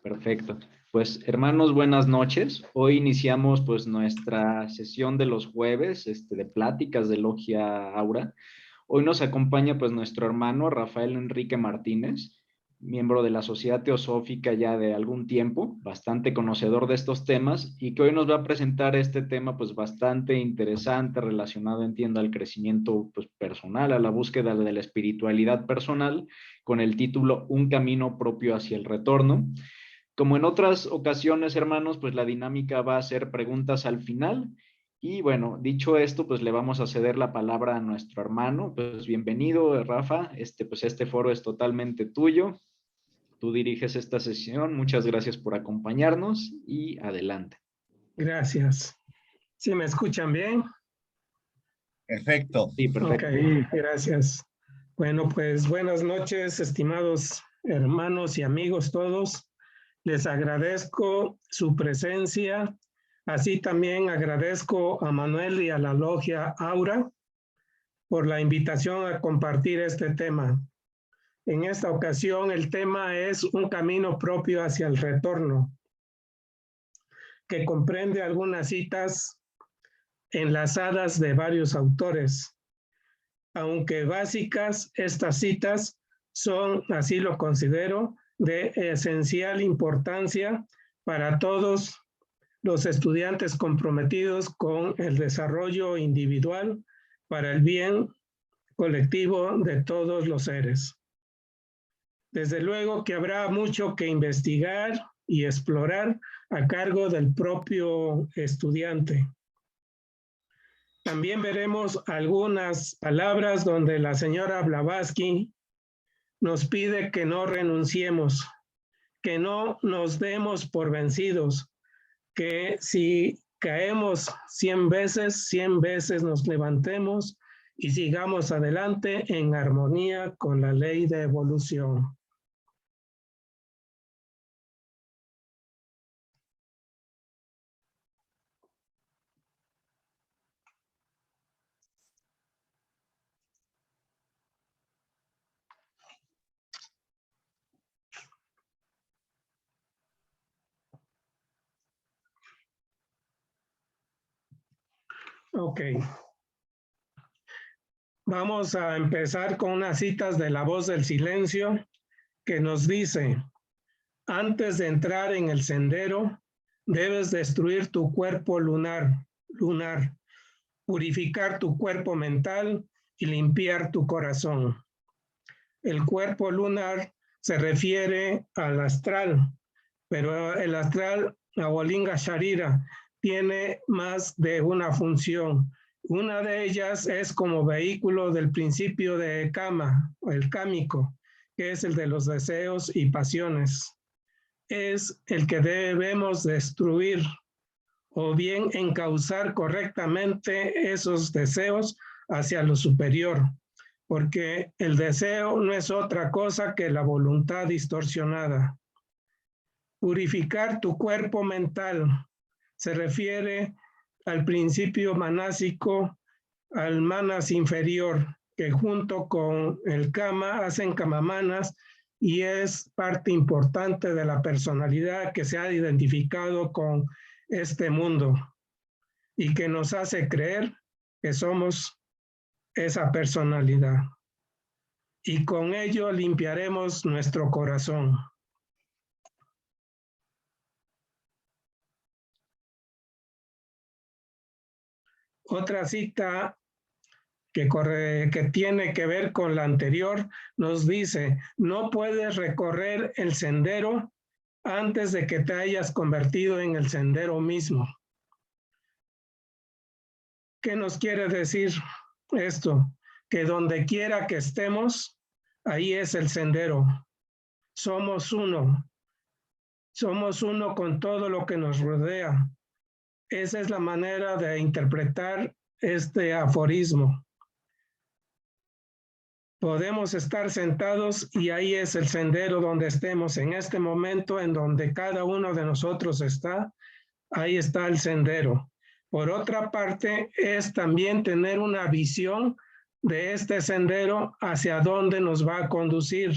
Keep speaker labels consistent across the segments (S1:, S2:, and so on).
S1: Perfecto. Pues hermanos, buenas noches. Hoy iniciamos pues nuestra sesión de los jueves, de pláticas de Logia Aura. Hoy nos acompaña pues nuestro hermano Rafael Enrique Martínez, miembro de la Sociedad Teosófica ya de algún tiempo, bastante conocedor de estos temas y que hoy nos va a presentar este tema pues bastante interesante relacionado, entiendo, al crecimiento pues personal, a la búsqueda de la espiritualidad personal, con el título Un camino propio hacia el retorno. Como en otras ocasiones, hermanos, pues la dinámica va a ser preguntas al final. Y bueno, dicho esto, pues le vamos a ceder la palabra a nuestro hermano. Pues bienvenido, Rafa. Pues este foro es totalmente tuyo. Tú diriges esta sesión. Muchas gracias por acompañarnos y adelante.
S2: Gracias. ¿Sí me escuchan bien?
S3: Perfecto.
S1: Sí, perfecto.
S2: Ok, gracias. Bueno, pues buenas noches, estimados hermanos y amigos todos. Les agradezco su presencia. Así también agradezco a Manuel y a la Logia Aura por la invitación a compartir este tema. En esta ocasión el tema es un camino propio hacia el retorno, que comprende algunas citas enlazadas de varios autores. Aunque básicas, estas citas son, así lo considero, de esencial importancia para todos los estudiantes comprometidos con el desarrollo individual para el bien colectivo de todos los seres. Desde luego que habrá mucho que investigar y explorar a cargo del propio estudiante. También veremos algunas palabras donde la señora Blavatsky nos pide que no renunciemos, que no nos demos por vencidos, que si caemos 100 veces nos levantemos y sigamos adelante en armonía con la ley de evolución. Ok. Vamos a empezar con unas citas de La Voz del Silencio que nos dice: antes de entrar en el sendero, debes destruir tu cuerpo lunar, purificar tu cuerpo mental y limpiar tu corazón. El cuerpo lunar se refiere al astral, pero el astral, Avalinga Sharira, tiene más de una función. Una de ellas es como vehículo del principio de Kama, el kámico, que es el de los deseos y pasiones. Es el que debemos destruir o bien encauzar correctamente esos deseos hacia lo superior, porque el deseo no es otra cosa que la voluntad distorsionada. Purificar tu cuerpo mental se refiere al principio manásico, al manas inferior, que junto con el kama hacen kamamanas y es parte importante de la personalidad que se ha identificado con este mundo y que nos hace creer que somos esa personalidad. Y con ello limpiaremos nuestro corazón. Otra cita que tiene que ver con la anterior nos dice: no puedes recorrer el sendero antes de que te hayas convertido en el sendero mismo. ¿Qué nos quiere decir esto? Que donde quiera que estemos, ahí es el sendero. Somos uno. Somos uno con todo lo que nos rodea. Esa es la manera de interpretar este aforismo. Podemos estar sentados y ahí es el sendero donde estemos. En este momento en donde cada uno de nosotros está, ahí está el sendero. Por otra parte, es también tener una visión de este sendero hacia dónde nos va a conducir.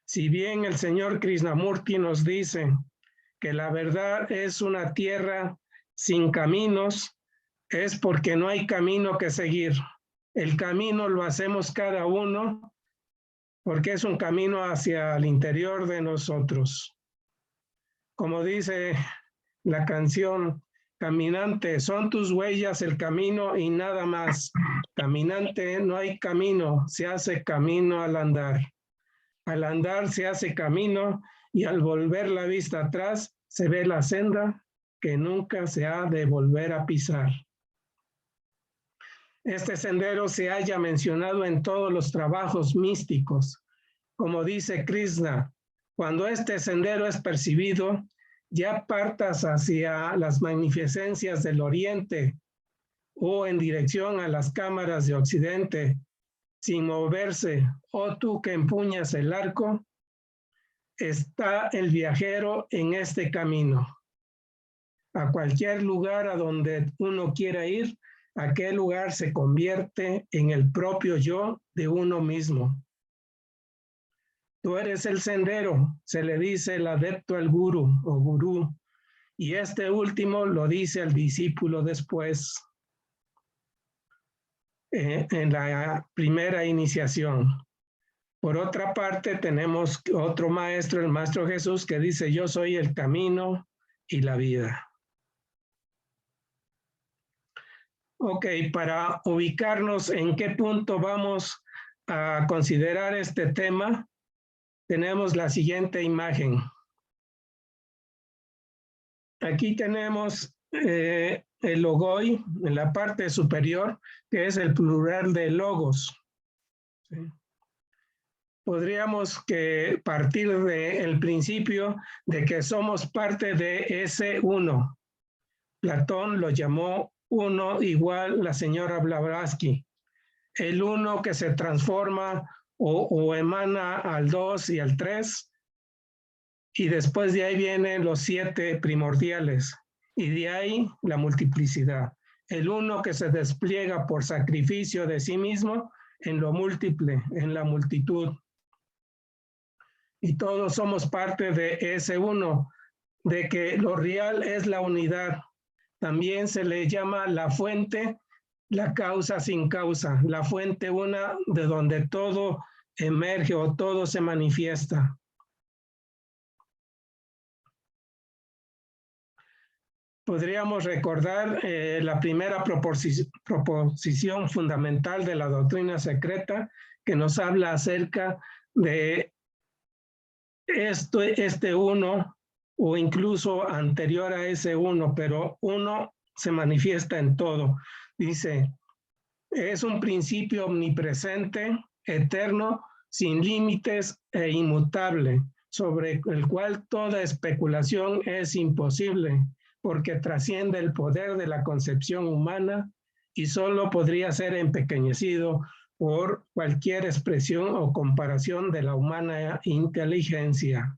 S2: Si bien el señor Krishnamurti nos dice que la verdad es una tierra sin caminos, es porque no hay camino que seguir. El camino lo hacemos cada uno porque es un camino hacia el interior de nosotros. Como dice la canción, caminante, son tus huellas el camino y nada más. Caminante, no hay camino, se hace camino al andar. Al andar se hace camino y al volver la vista atrás se ve la senda que nunca se ha de volver a pisar. Este sendero se halla mencionado en todos los trabajos místicos. Como dice Krishna, cuando este sendero es percibido, ya partas hacia las magnificencias del oriente o en dirección a las cámaras de occidente, sin moverse, o tú que empuñas el arco, está el viajero en este camino. A cualquier lugar a donde uno quiera ir, aquel lugar se convierte en el propio yo de uno mismo. Tú eres el sendero, se le dice el adepto al gurú o gurú, y este último lo dice al discípulo después, en la primera iniciación. Por otra parte, tenemos otro maestro, el Maestro Jesús, que dice, yo soy el camino y la vida. Ok, para ubicarnos en qué punto vamos a considerar este tema, tenemos la siguiente imagen. Aquí tenemos el logoi en la parte superior, que es el plural de logos. ¿Sí? Podríamos partir del principio de que somos parte de ese uno. Platón lo llamó uno igual la señora Blavatsky. El uno que se transforma o emana al 2 y al 3, y después de ahí vienen los 7 primordiales, y de ahí la multiplicidad. El uno que se despliega por sacrificio de sí mismo en lo múltiple, en la multitud. Y todos somos parte de ese uno, de que lo real es la unidad. También se le llama la fuente, la causa sin causa, la fuente una de donde todo emerge o todo se manifiesta. Podríamos recordar la primera proposición fundamental de la doctrina secreta que nos habla acerca de este uno o incluso anterior a ese uno, pero uno se manifiesta en todo. Dice, es un principio omnipresente, eterno, sin límites e inmutable, sobre el cual toda especulación es imposible, porque trasciende el poder de la concepción humana y solo podría ser empequeñecido por cualquier expresión o comparación de la humana inteligencia.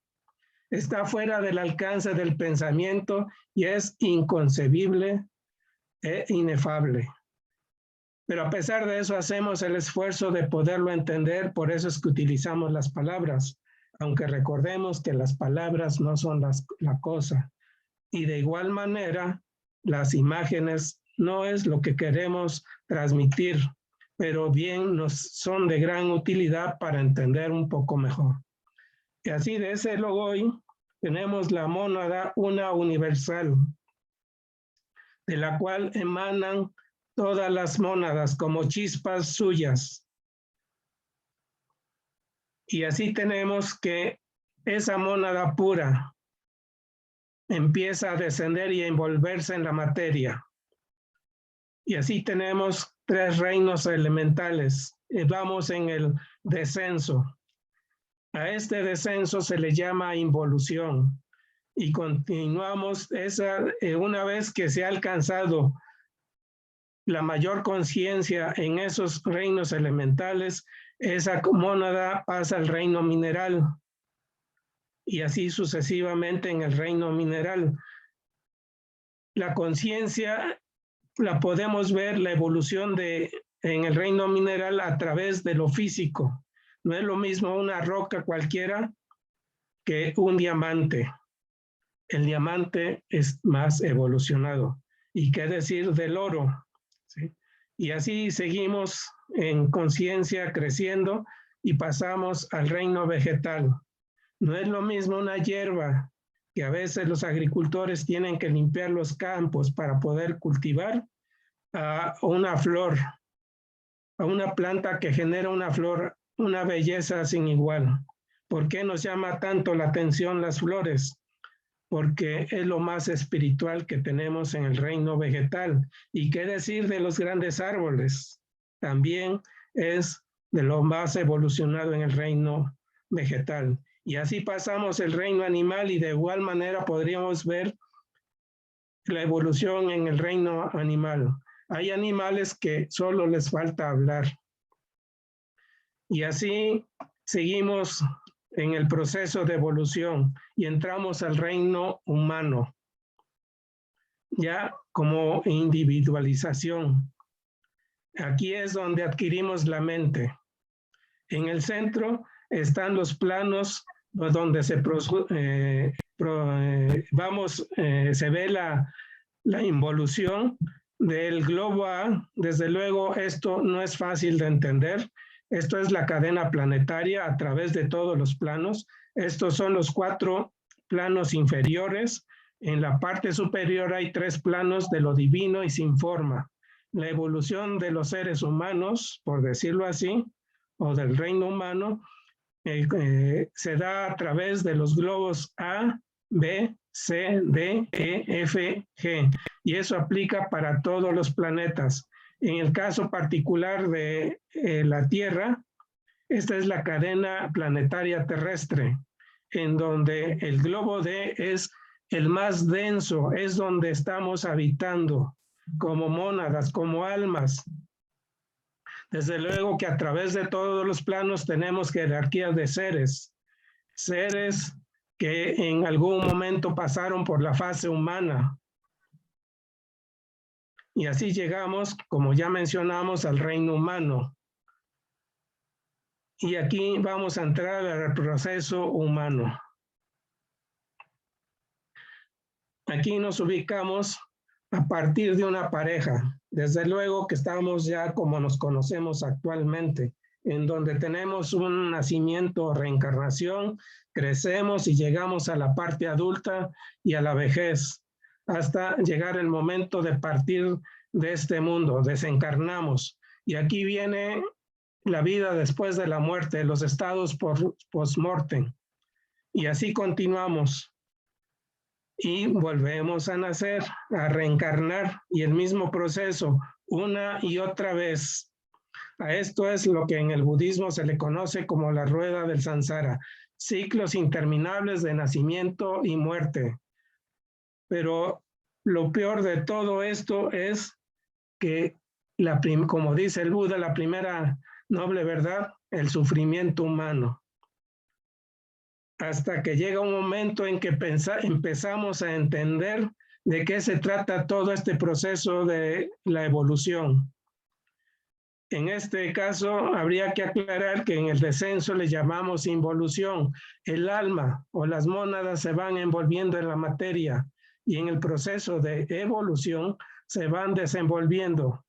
S2: Está fuera del alcance del pensamiento y es inconcebible e inefable. Pero a pesar de eso hacemos el esfuerzo de poderlo entender, por eso es que utilizamos las palabras, aunque recordemos que las palabras no son la cosa. Y de igual manera, las imágenes no es lo que queremos transmitir, pero bien nos son de gran utilidad para entender un poco mejor. Y así de ese logoi tenemos la mónada una universal, de la cual emanan todas las mónadas como chispas suyas. Y así tenemos que esa mónada pura empieza a descender y a envolverse en la materia. Y así tenemos 3 reinos elementales. Vamos en el descenso. A este descenso se le llama involución. Y continuamos una vez que se ha alcanzado la mayor conciencia en esos reinos elementales, esa mónada pasa al reino mineral. Y así sucesivamente en el reino mineral. La conciencia la podemos ver, la evolución en el reino mineral a través de lo físico, No es lo mismo una roca cualquiera que un diamante. El diamante es más evolucionado. ¿Y qué decir del oro? ¿Sí? Y así seguimos en conciencia creciendo y pasamos al reino vegetal. No es lo mismo una hierba que a veces los agricultores tienen que limpiar los campos para poder cultivar, a una flor, a una planta que genera una flor, una belleza sin igual. ¿Por qué nos llama tanto la atención las flores? Porque es lo más espiritual que tenemos en el reino vegetal. ¿Y qué decir de los grandes árboles? También es de lo más evolucionado en el reino vegetal. Y así pasamos el reino animal y de igual manera podríamos ver la evolución en el reino animal. Hay animales que solo les falta hablar. Y así seguimos en el proceso de evolución y entramos al reino humano, ya como individualización. Aquí es donde adquirimos la mente. En el centro están los planos donde se ve la involución del globo A. Desde luego, esto no es fácil de entender. Esto es la cadena planetaria a través de todos los planos. Estos son los 4 planos inferiores. En la parte superior hay 3 planos de lo divino y sin forma. La evolución de los seres humanos, por decirlo así, o del reino humano, se da a través de los globos A, B, C, D, E, F, G. Y eso aplica para todos los planetas. En el caso particular de la Tierra, esta es la cadena planetaria terrestre, en donde el globo D es el más denso, es donde estamos habitando como mónadas, como almas. Desde luego que a través de todos los planos tenemos jerarquías de seres, seres que en algún momento pasaron por la fase humana. Y así llegamos, como ya mencionamos, al reino humano. Y aquí vamos a entrar al proceso humano. Aquí nos ubicamos a partir de una pareja. Desde luego que estamos ya como nos conocemos actualmente, en donde tenemos un nacimiento, reencarnación, crecemos y llegamos a la parte adulta y a la vejez, hasta llegar el momento de partir de este mundo, desencarnamos. Y aquí viene la vida después de la muerte, los estados post-mortem. Y así continuamos. Y volvemos a nacer, a reencarnar, y el mismo proceso, una y otra vez. A esto es lo que en el budismo se le conoce como la rueda del samsara, ciclos interminables de nacimiento y muerte. Pero lo peor de todo esto es que, como dice el Buda, la primera noble verdad, el sufrimiento humano. Hasta que llega un momento en que empezamos a entender de qué se trata todo este proceso de la evolución. En este caso, habría que aclarar que en el descenso le llamamos involución. El alma o las mónadas se van envolviendo en la materia y en el proceso de evolución se van desenvolviendo,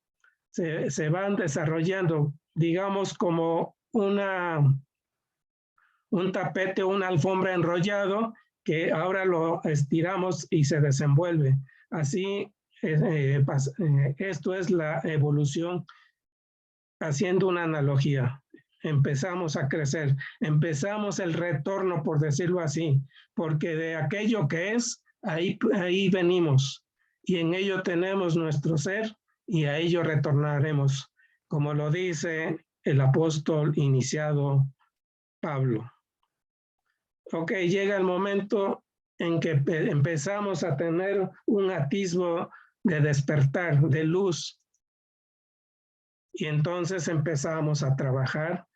S2: se van desarrollando, digamos, como un tapete, una alfombra enrollado que ahora lo estiramos y se desenvuelve. Así, esto es la evolución, haciendo una analogía. Empezamos a crecer, empezamos el retorno, por decirlo así, porque de aquello que es, ahí venimos, y en ello tenemos nuestro ser, y a ello retornaremos, como lo dice el apóstol iniciado Pablo. Ok, llega el momento en que empezamos a tener un atisbo de despertar, de luz. Y entonces empezamos a trabajar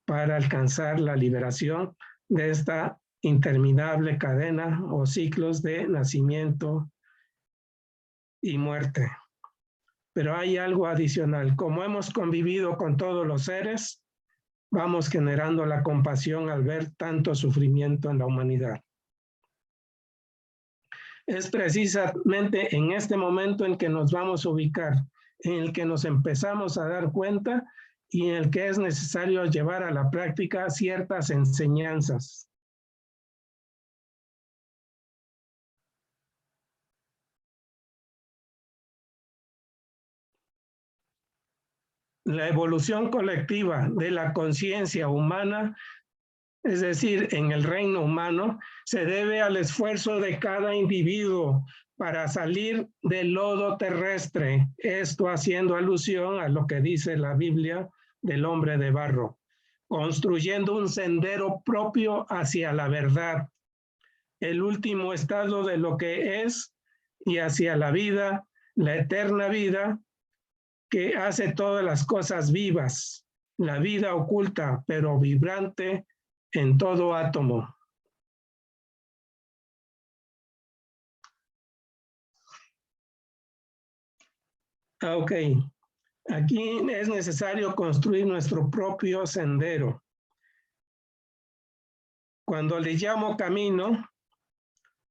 S2: para alcanzar la liberación de esta interminable cadena o ciclos de nacimiento y muerte. Pero hay algo adicional. Como hemos convivido con todos los seres, vamos generando la compasión al ver tanto sufrimiento en la humanidad. Es precisamente en este momento en que nos vamos a ubicar, en el que nos empezamos a dar cuenta y en el que es necesario llevar a la práctica ciertas enseñanzas. La evolución colectiva de la conciencia humana, es decir, en el reino humano, se debe al esfuerzo de cada individuo para salir del lodo terrestre, esto haciendo alusión a lo que dice la Biblia del hombre de barro, construyendo un sendero propio hacia la verdad, el último estado de lo que es, y hacia la vida, la eterna vida, que hace todas las cosas vivas, la vida oculta pero vibrante en todo átomo. Ok, aquí es necesario construir nuestro propio sendero. Cuando le llamo camino,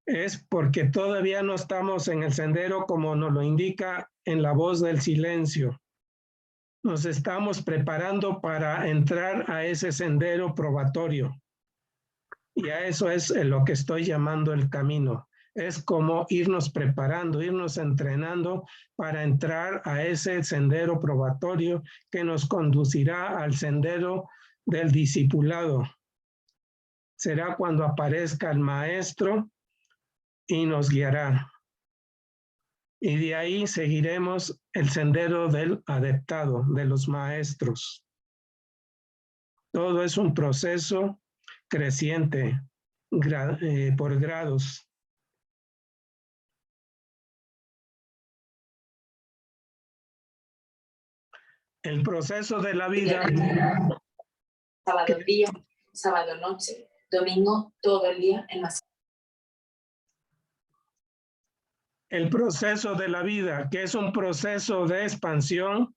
S2: es porque todavía no estamos en el sendero como nos lo indica en la voz del silencio. Nos estamos preparando para entrar a ese sendero probatorio. Y a eso es lo que estoy llamando el camino. Es como irnos preparando, irnos entrenando para entrar a ese sendero probatorio que nos conducirá al sendero del discipulado. Será cuando aparezca el maestro y nos guiará. Y de ahí seguiremos el sendero del adeptado, de los maestros. Todo es un proceso creciente por grados. El proceso de la vida.
S4: Sábado día, sábado noche, domingo todo el día en la.
S2: El proceso de la vida, que es un proceso de expansión,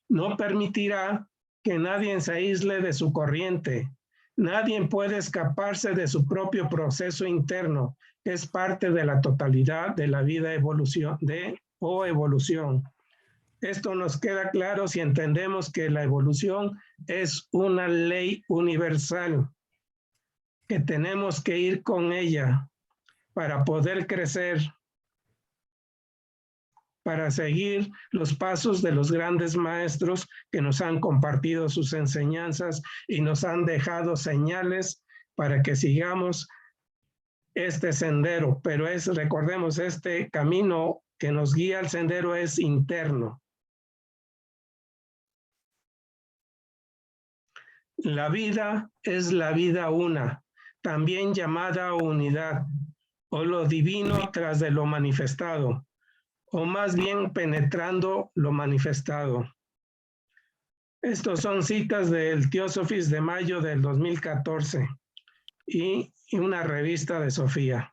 S2: no permitirá que nadie se aísle de su corriente. Nadie puede escaparse de su propio proceso interno, que es parte de la totalidad de la vida evolución. Esto nos queda claro si entendemos que la evolución es una ley universal, que tenemos que ir con ella para poder crecer, para seguir los pasos de los grandes maestros que nos han compartido sus enseñanzas y nos han dejado señales para que sigamos este sendero. Pero recordemos, este camino que nos guía al sendero es interno. La vida es la vida una, también llamada unidad, o lo divino tras de lo manifestado, o más bien penetrando lo manifestado. Estos son citas del Theosophies de mayo del 2014 y una revista de Sofía.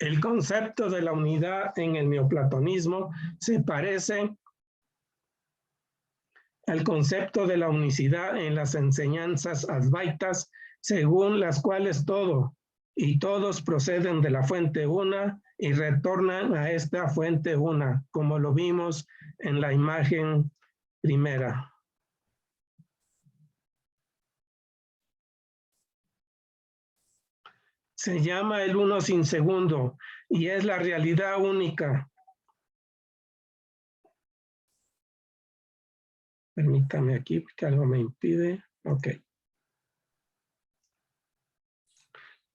S2: El concepto de la unidad en el neoplatonismo se parece al concepto de la unicidad en las enseñanzas advaitas, según las cuales todo y todos proceden de la fuente una y retornan a esta fuente una, como lo vimos en la imagen primera. Se llama el uno sin segundo y es la realidad única. Permítame aquí porque algo me impide. Ok.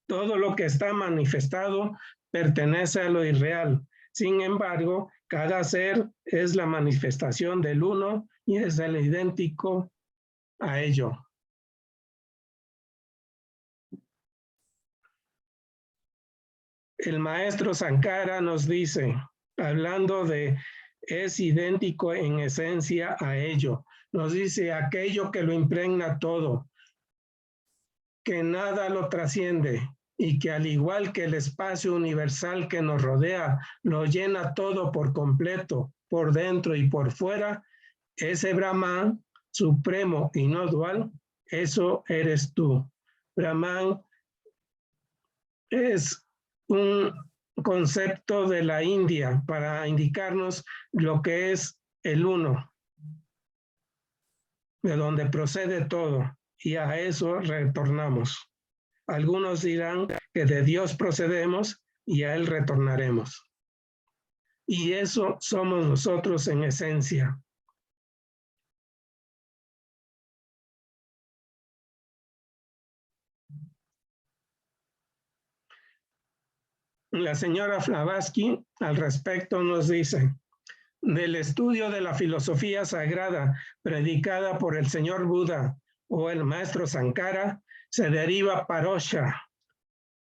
S2: Todo lo que está manifestado pertenece a lo irreal. Sin embargo, cada ser es la manifestación del uno y es el idéntico a ello. El maestro Sankara nos dice, hablando de es idéntico en esencia a ello, nos dice aquello que lo impregna todo, que nada lo trasciende y que al igual que el espacio universal que nos rodea, lo llena todo por completo, por dentro y por fuera, Ese Brahman supremo y no dual, eso eres tú. Brahman es un concepto de la India para indicarnos lo que es el uno, de donde procede todo, y a eso retornamos. Algunos dirán que de Dios procedemos y a Él retornaremos. Y eso somos nosotros en esencia. La señora Blavatsky al respecto nos dice: del estudio de la filosofía sagrada predicada por el señor Buda o el maestro Sankara se deriva parosha,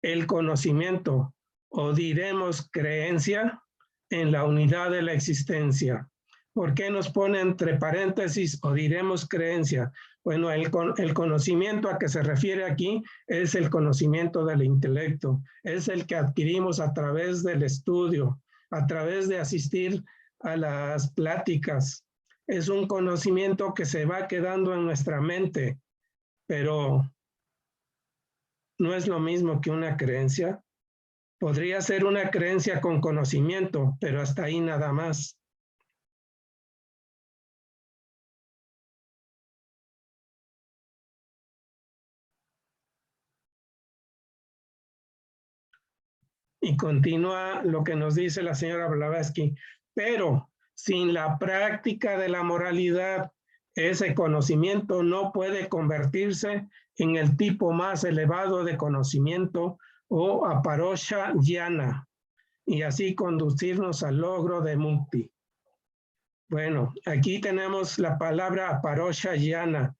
S2: el conocimiento, o diremos creencia en la unidad de la existencia. ¿Por qué nos pone entre paréntesis o diremos creencia? Bueno, el conocimiento a que se refiere aquí es el conocimiento del intelecto, es el que adquirimos a través del estudio, a través de asistir a las pláticas. Es un conocimiento que se va quedando en nuestra mente, pero no es lo mismo que una creencia. Podría ser una creencia con conocimiento, pero hasta ahí nada más. Y continúa lo que nos dice la señora Blavatsky, pero sin la práctica de la moralidad, ese conocimiento no puede convertirse en el tipo más elevado de conocimiento o aparosha jnana, y así conducirnos al logro de mukti. Bueno, aquí tenemos la palabra aparosha jnana,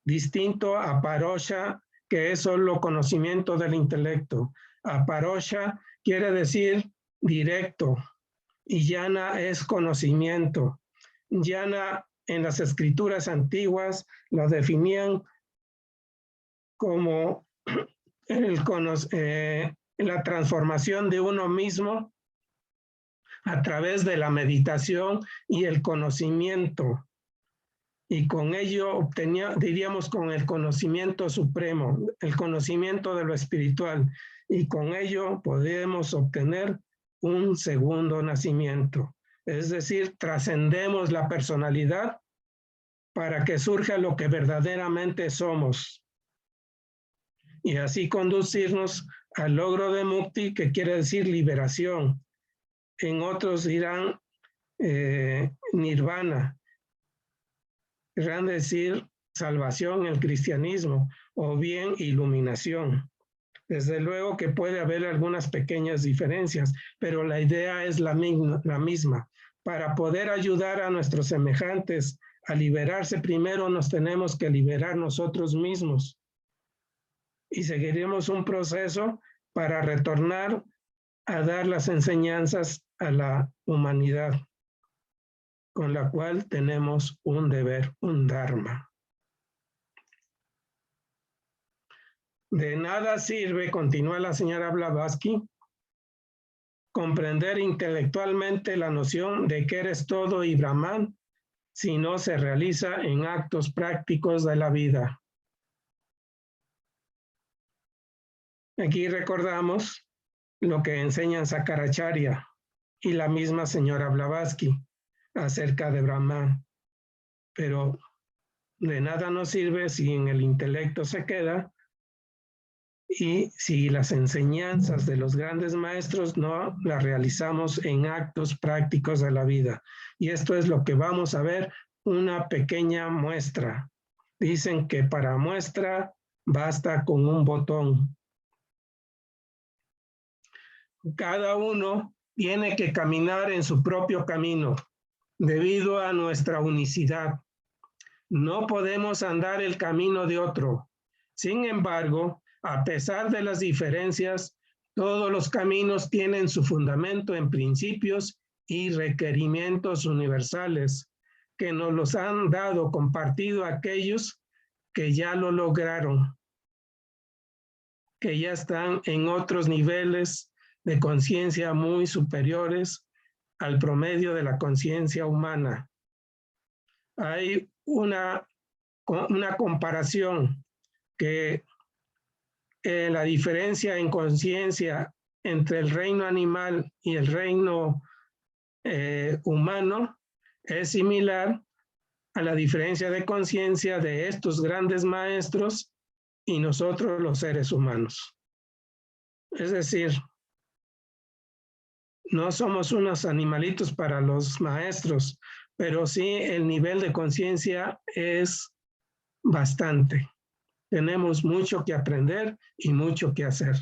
S2: distinto a parosha, que es solo conocimiento del intelecto. Aparosha quiere decir directo y jnana es conocimiento. Jnana en las escrituras antiguas lo definían como la transformación de uno mismo a través de la meditación y el conocimiento. Y con ello diríamos con el conocimiento supremo, el conocimiento de lo espiritual. Y con ello podemos obtener un segundo nacimiento. Es decir, trascendemos la personalidad para que surja lo que verdaderamente somos. Y así conducirnos al logro de mukti, que quiere decir liberación. En otros dirán nirvana. Querrán decir salvación en el cristianismo o bien iluminación. Desde luego que puede haber algunas pequeñas diferencias, pero la idea es la misma. Para poder ayudar a nuestros semejantes a liberarse, primero nos tenemos que liberar nosotros mismos. Y seguiremos un proceso para retornar a dar las enseñanzas a la humanidad, con la cual tenemos un deber, un dharma. De nada sirve, continúa la señora Blavatsky, comprender intelectualmente la noción de que eres todo y Brahman si no se realiza en actos prácticos de la vida. Aquí recordamos lo que enseñan Sakaracharya y la misma señora Blavatsky acerca de Brahman. Pero de nada nos sirve si en el intelecto se queda y si las enseñanzas de los grandes maestros no las realizamos en actos prácticos de la vida. Y esto es lo que vamos a ver, una pequeña muestra. Dicen que para muestra basta con un botón. Cada uno tiene que caminar en su propio camino debido a nuestra unicidad. No podemos andar el camino de otro. Sin embargo, a pesar de las diferencias, todos los caminos tienen su fundamento en principios y requerimientos universales que nos los han dado compartido aquellos que ya lo lograron, que ya están en otros niveles de conciencia muy superiores al promedio de la conciencia humana. hay una comparación que la diferencia en conciencia entre el reino animal y el reino humano es similar a la diferencia de conciencia de estos grandes maestros y nosotros los seres humanos. Es decir, no somos unos animalitos para los maestros, pero sí el nivel de conciencia es bastante. Tenemos mucho que aprender y mucho que hacer.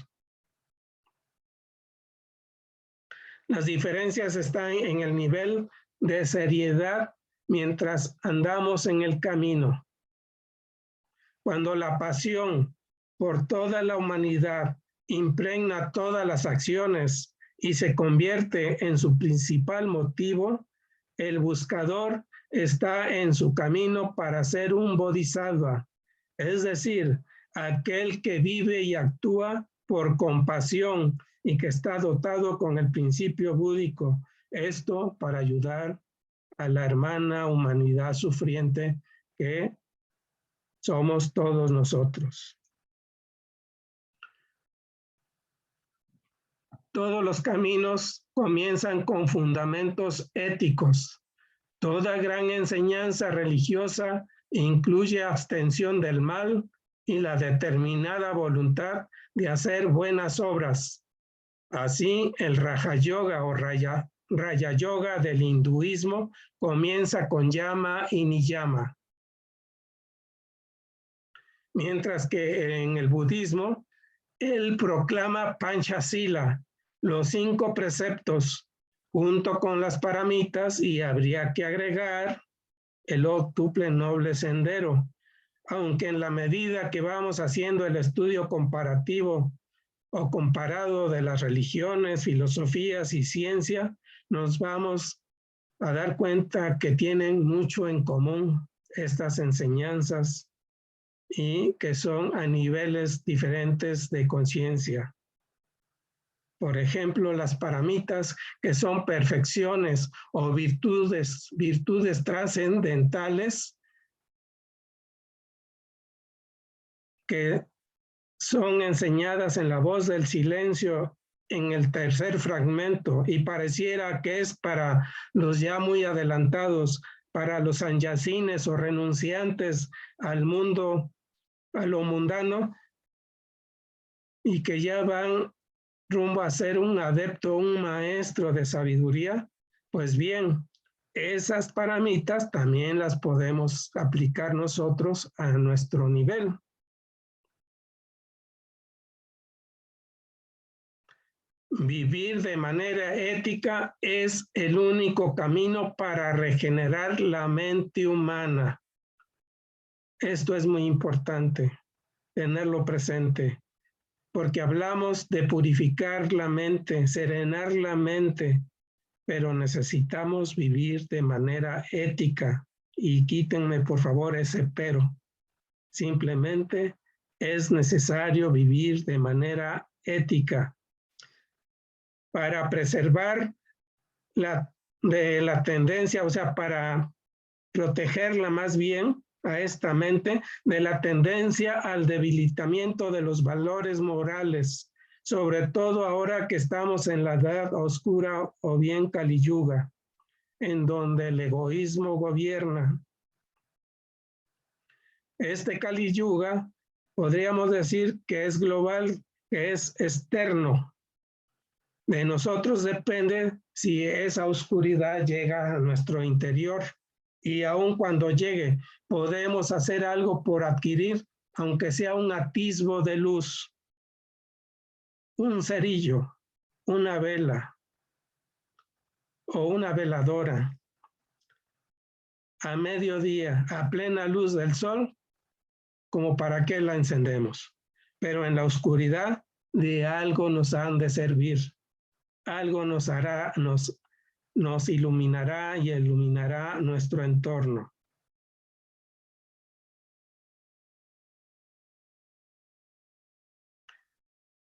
S2: Las diferencias están en el nivel de seriedad mientras andamos en el camino. Cuando la pasión por toda la humanidad impregna todas las acciones y se convierte en su principal motivo, el buscador está en su camino para ser un bodhisattva, es decir, aquel que vive y actúa por compasión y que está dotado con el principio búdico. Esto para ayudar a la hermana humanidad sufriente que somos todos nosotros. Todos los caminos comienzan con fundamentos éticos. Toda gran enseñanza religiosa incluye abstención del mal y la determinada voluntad de hacer buenas obras. Así, el Raja Yoga o Raya Yoga del hinduismo comienza con yama y niyama. Mientras que en el budismo, él proclama Panchasila, los 5 preceptos, junto con las paramitas, y habría que agregar el octuple noble sendero. Aunque en la medida que vamos haciendo el estudio comparativo o comparado de las religiones, filosofías y ciencia, nos vamos a dar cuenta que tienen mucho en común estas enseñanzas y que son a niveles diferentes de conciencia. Por ejemplo, las paramitas, que son perfecciones o virtudes trascendentales, que son enseñadas en la voz del silencio en el tercer fragmento, y pareciera que es para los ya muy adelantados, para los sanyasines o renunciantes al mundo, a lo mundano, y que ya van rumbo a ser un adepto, un maestro de sabiduría. Pues bien, esas paramitas también las podemos aplicar nosotros a nuestro nivel. Vivir de manera ética es el único camino para regenerar la mente humana. Esto es muy importante, tenerlo presente, porque hablamos de purificar la mente, serenar la mente, pero necesitamos vivir de manera ética. Y quítenme por favor ese pero. Simplemente es necesario vivir de manera ética para preservar la tendencia, o sea, para protegerla más bien a esta mente de la tendencia al debilitamiento de los valores morales, sobre todo ahora que estamos en la edad oscura o bien Kali Yuga, en donde el egoísmo gobierna. Este Kali Yuga podríamos decir que es global, que es externo. De nosotros depende si esa oscuridad llega a nuestro interior, y aun cuando llegue, podemos hacer algo por adquirir, aunque sea un atisbo de luz, un cerillo, una vela o una veladora. A mediodía, a plena luz del sol, como para qué la encendemos. Pero en la oscuridad, de algo nos han de servir. Algo nos hará, nos iluminará y iluminará nuestro entorno.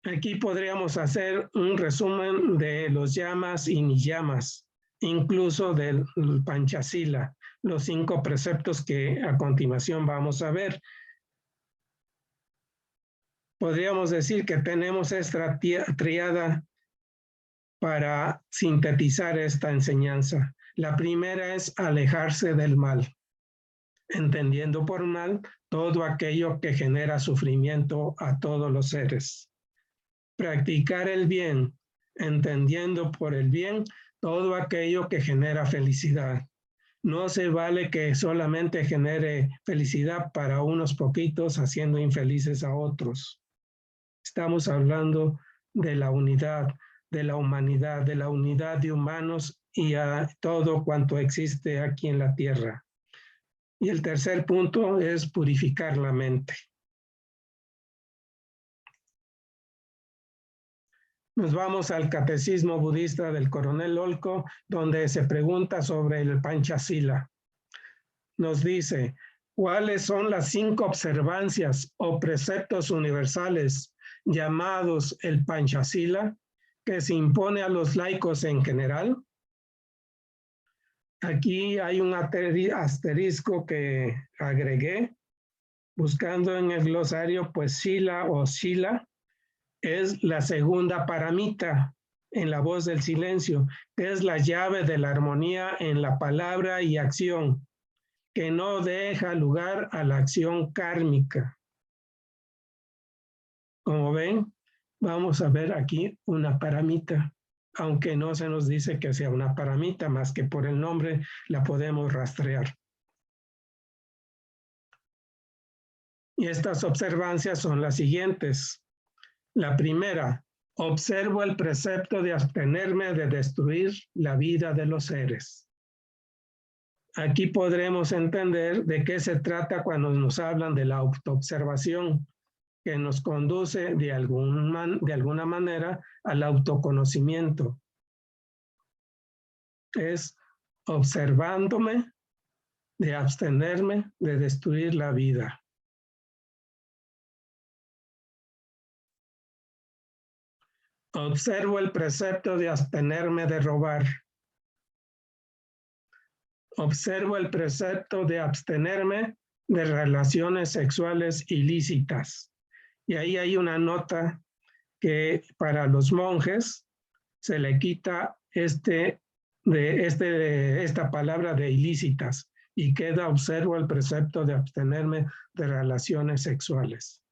S2: Aquí podríamos hacer un resumen de los yamas y niyamas, incluso del Panchasila, los 5 preceptos que a continuación vamos a ver. Podríamos decir que tenemos esta triada para sintetizar esta enseñanza. La primera es alejarse del mal, entendiendo por mal todo aquello que genera sufrimiento a todos los seres. Practicar el bien, entendiendo por el bien todo aquello que genera felicidad. No se vale que solamente genere felicidad para unos poquitos, haciendo infelices a otros. Estamos hablando de la unidad, de la humanidad, de la unidad de humanos y a todo cuanto existe aquí en la tierra. Y el tercer punto es purificar la mente. Nos vamos al Catecismo Budista del Coronel Olco, donde se pregunta sobre el Panchasila. Nos dice, ¿cuáles son las 5 observancias o preceptos universales llamados el Panchasila que se impone a los laicos en general? Aquí hay un asterisco que agregué, buscando en el glosario, pues sila o shila es la segunda paramita en la voz del silencio, que es la llave de la armonía en la palabra y acción, que no deja lugar a la acción kármica. Como ven, vamos a ver aquí una paramita, aunque no se nos dice que sea una paramita, más que por el nombre la podemos rastrear. Y estas observancias son las siguientes. La primera, observo el precepto de abstenerme de destruir la vida de los seres. Aquí podremos entender de qué se trata cuando nos hablan de la autoobservación, que nos conduce de alguna manera al autoconocimiento. Es observándome de abstenerme de destruir la vida. Observo el precepto de abstenerme de robar. Observo el precepto de abstenerme de relaciones sexuales ilícitas. Y ahí hay una nota que para los monjes se le quita esta palabra de ilícitas y queda observo el precepto de abstenerme de relaciones sexuales.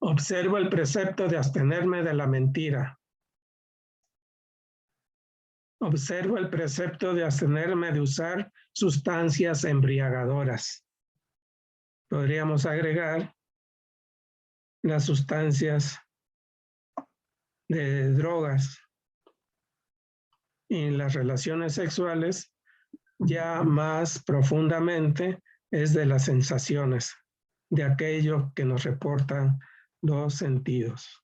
S2: Observo el precepto de abstenerme de la mentira. Observo el precepto de abstenerme de usar sustancias embriagadoras. Podríamos agregar las sustancias de drogas. Y las relaciones sexuales, ya más profundamente, es de las sensaciones, de aquello que nos reportan los sentidos.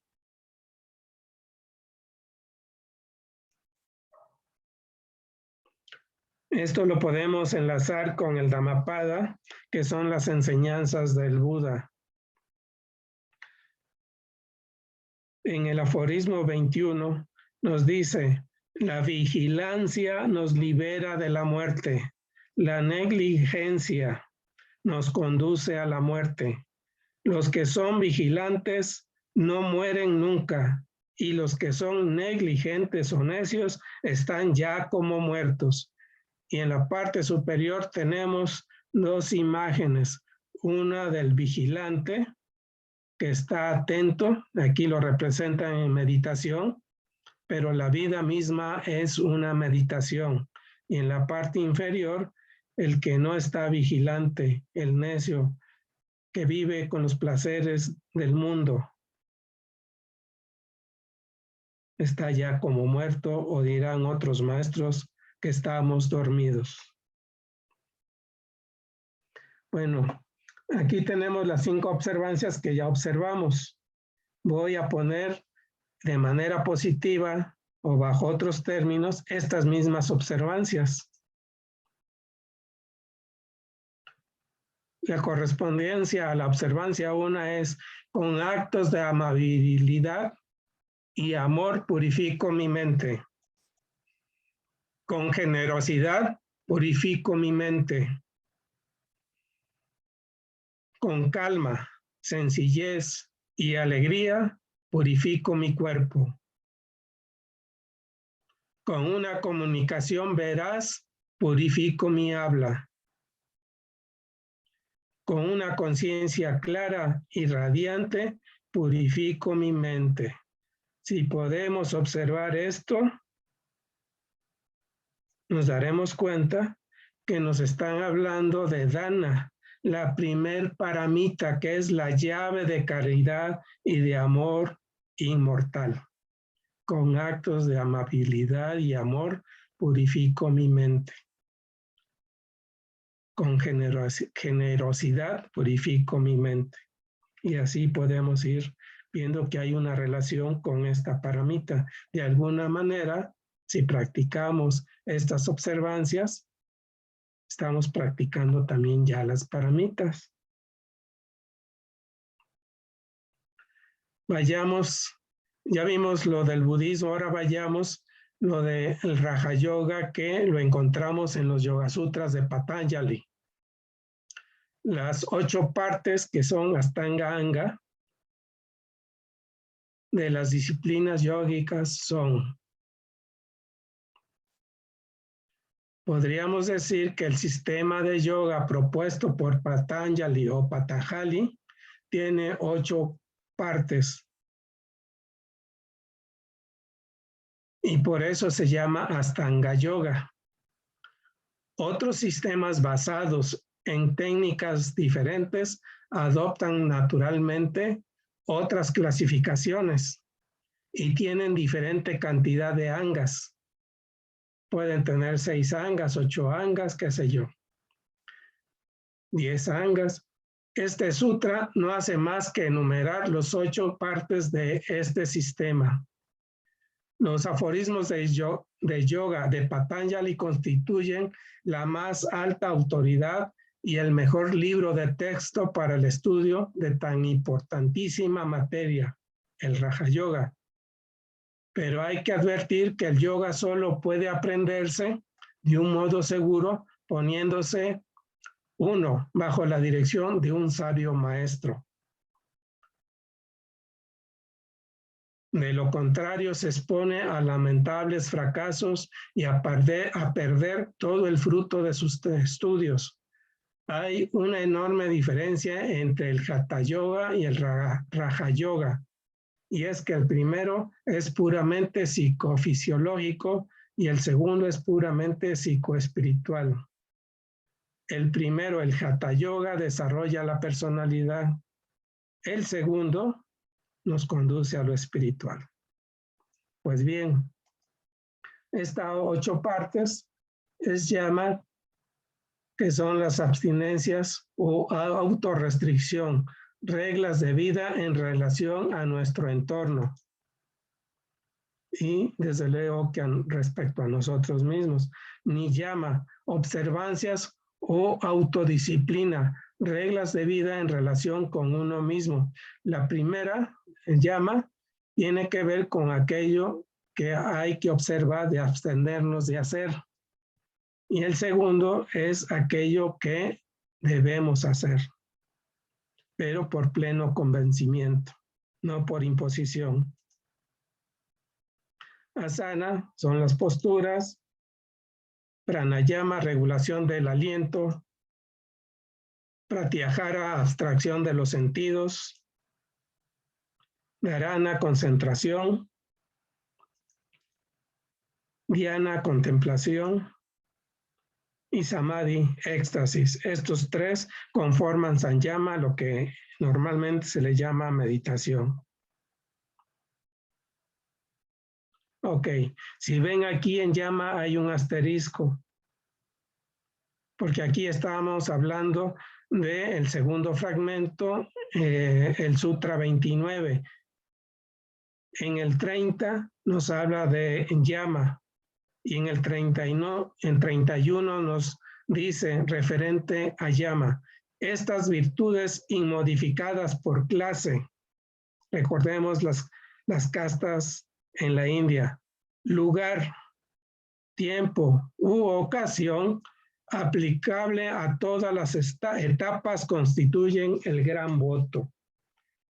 S2: Esto lo podemos enlazar con el Dhammapada, que son las enseñanzas del Buda. En el aforismo 21 nos dice, la vigilancia nos libera de la muerte, la negligencia nos conduce a la muerte. Los que son vigilantes no mueren nunca, y los que son negligentes o necios están ya como muertos. Y en la parte superior tenemos 2 imágenes, una del vigilante, que está atento, aquí lo representan en meditación, pero la vida misma es una meditación. Y en la parte inferior, el que no está vigilante, el necio, que vive con los placeres del mundo, está ya como muerto, o dirán otros maestros que estamos dormidos. Bueno, aquí tenemos las 5 observancias que ya observamos. Voy a poner de manera positiva o bajo otros términos estas mismas observancias. La correspondencia a la observancia 1 es: con actos de amabilidad y amor purifico mi mente. Con generosidad purifico mi mente. Con calma, sencillez y alegría purifico mi cuerpo. Con una comunicación veraz purifico mi habla. Con una conciencia clara y radiante purifico mi mente. Si podemos observar esto, nos daremos cuenta que nos están hablando de Dana, la primer paramita, que es la llave de caridad y de amor inmortal. Con actos de amabilidad y amor purifico mi mente. Con generosidad purifico mi mente. Y así podemos ir viendo que hay una relación con esta paramita. De alguna manera, si practicamos estas observancias, estamos practicando también ya las paramitas. Vayamos, ya vimos lo del budismo, ahora vayamos lo del Raja Yoga, que lo encontramos en los Yoga Sutras de Patanjali. Las 8 partes que son Ashtanga Anga de las disciplinas yógicas son: podríamos decir que el sistema de yoga propuesto por Patanjali o Patanjali tiene 8 partes. Y por eso se llama Ashtanga Yoga. Otros sistemas basados en técnicas diferentes adoptan naturalmente otras clasificaciones y tienen diferente cantidad de angas. Pueden tener 6 angas, 8 angas, qué sé yo, 10 angas. Este sutra no hace más que enumerar los 8 partes de este sistema. Los aforismos de yoga de Patanjali constituyen la más alta autoridad y el mejor libro de texto para el estudio de tan importantísima materia, el Raja Yoga. Pero hay que advertir que el yoga solo puede aprenderse de un modo seguro poniéndose uno bajo la dirección de un sabio maestro. De lo contrario, se expone a lamentables fracasos y a perder todo el fruto de sus estudios. Hay una enorme diferencia entre el Hatha Yoga y el Raja Yoga, y es que el primero es puramente psicofisiológico y el segundo es puramente psicoespiritual. El primero, el Hatha Yoga, desarrolla la personalidad. El segundo nos conduce a lo espiritual. Pues bien, estas 8 partes es llama que son las abstinencias o autorrestricción, reglas de vida en relación a nuestro entorno. Y desde luego que respecto a nosotros mismos, niyama, observancias o autodisciplina, reglas de vida en relación con uno mismo. La primera, llama, tiene que ver con aquello que hay que observar, de abstenernos de hacer. Y el segundo es aquello que debemos hacer, pero por pleno convencimiento, no por imposición. Asana son las posturas, pranayama, regulación del aliento, pratyahara, abstracción de los sentidos, dharana, concentración, dhyana, contemplación, y samadhi, éxtasis. Estos 3 conforman sanyama, lo que normalmente se le llama meditación. Ok, si ven aquí en llama hay un asterisco, porque aquí estábamos hablando del segundo fragmento, el Sutra 29. En el 30 nos habla de llama, y en el 31 nos dice referente a llama. Estas virtudes inmodificadas por clase, recordemos las castas en la India, lugar, tiempo u ocasión aplicable a todas las etapas constituyen el gran voto.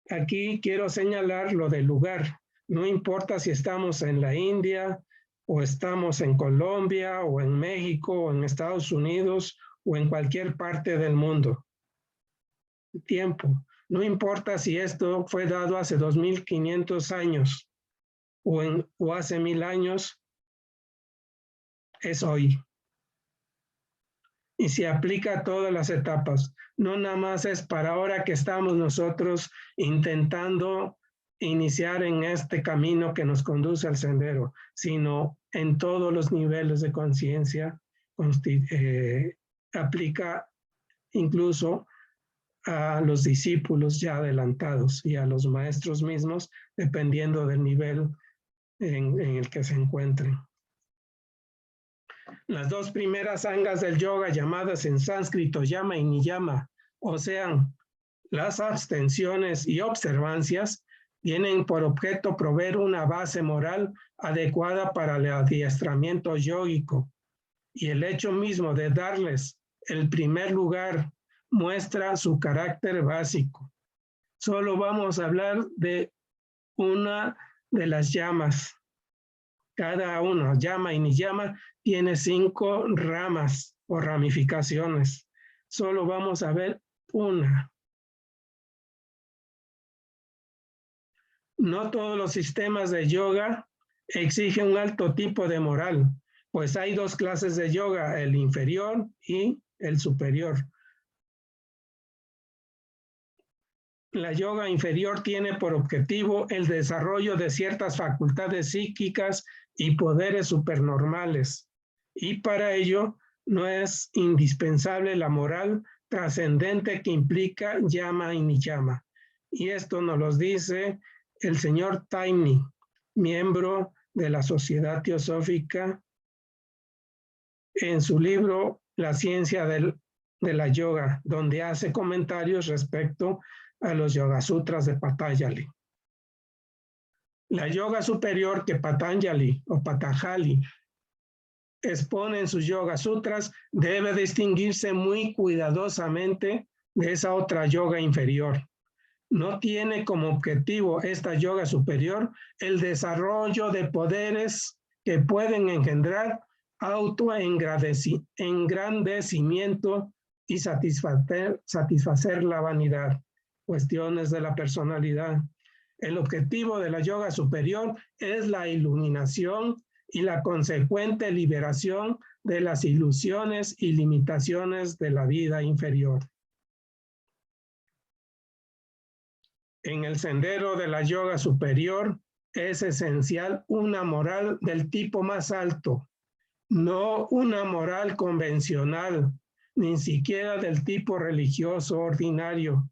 S2: Aquí quiero señalar lo del lugar. No importa si estamos en la India o estamos en Colombia o en México o en Estados Unidos o en cualquier parte del mundo. Tiempo. No importa si esto fue dado hace 2500 años o hace 1000 años, es hoy. Y se aplica a todas las etapas. No nada más es para ahora que estamos nosotros intentando iniciar en este camino que nos conduce al sendero, sino en todos los niveles de conciencia, aplica incluso a los discípulos ya adelantados y a los maestros mismos, dependiendo del nivel en el que se encuentren. Las dos primeras angas del yoga, llamadas en sánscrito yama y niyama, o sea, las abstenciones y observancias, tienen por objeto proveer una base moral adecuada para el adiestramiento yógico. Y el hecho mismo de darles el primer lugar muestra su carácter básico. Solo vamos a hablar de una de las llamas. Cada uno, llama y niyama, tiene 5 ramas o ramificaciones. Solo vamos a ver una. No todos los sistemas de yoga exigen un alto tipo de moral, pues hay 2 clases de yoga, el inferior y el superior. La yoga inferior tiene por objetivo el desarrollo de ciertas facultades psíquicas y poderes supernormales, y para ello no es indispensable la moral trascendente que implica yama y niyama. Y esto nos lo dice el señor Taimni, miembro de la Sociedad Teosófica, en su libro La ciencia de la yoga, donde hace comentarios respecto a los Yoga Sutras de Patanjali. La yoga superior que Patanjali o Patanjali expone en sus Yoga Sutras debe distinguirse muy cuidadosamente de esa otra yoga inferior. No tiene como objetivo esta yoga superior el desarrollo de poderes que pueden engendrar autoengrandecimiento y satisfacer la vanidad, cuestiones de la personalidad. El objetivo de la yoga superior es la iluminación y la consecuente liberación de las ilusiones y limitaciones de la vida inferior. En el sendero de la yoga superior es esencial una moral del tipo más alto, no una moral convencional, ni siquiera del tipo religioso ordinario,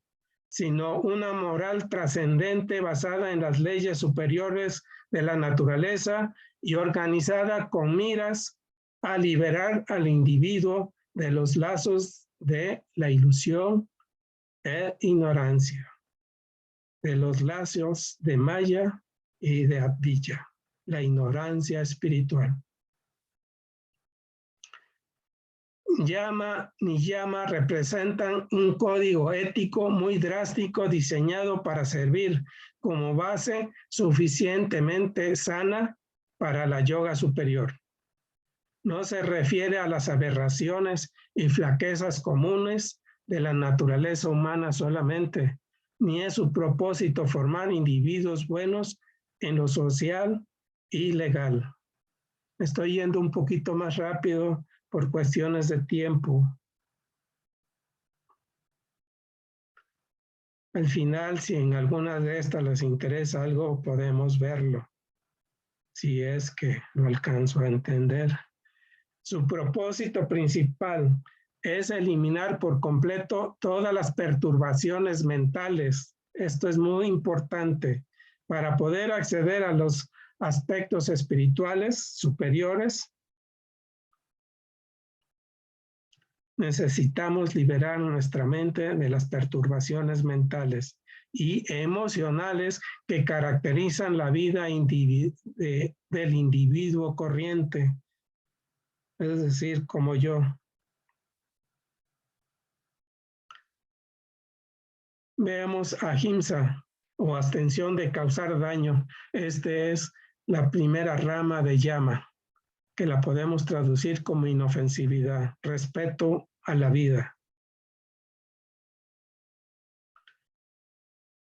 S2: sino una moral trascendente basada en las leyes superiores de la naturaleza y organizada con miras a liberar al individuo de los lazos de la ilusión e ignorancia, de los lazos de Maya y de Avidya, la ignorancia espiritual. Yama ni yama representan un código ético muy drástico diseñado para servir como base suficientemente sana para la yoga superior. No se refiere a las aberraciones y flaquezas comunes de la naturaleza humana solamente, ni es su propósito formar individuos buenos en lo social y legal. Estoy yendo un poquito más rápido por cuestiones de tiempo. Al final, si en alguna de estas les interesa algo, podemos verlo, si es que lo alcanzo a entender. Su propósito principal es eliminar por completo todas las perturbaciones mentales. Esto es muy importante para poder acceder a los aspectos espirituales superiores. Necesitamos liberar nuestra mente de las perturbaciones mentales y emocionales que caracterizan la vida del individuo corriente. es decir, como yo. Veamos ahimsa o abstención de causar daño. Este es la primera rama de yama, que la podemos traducir como inofensividad, respeto a la vida.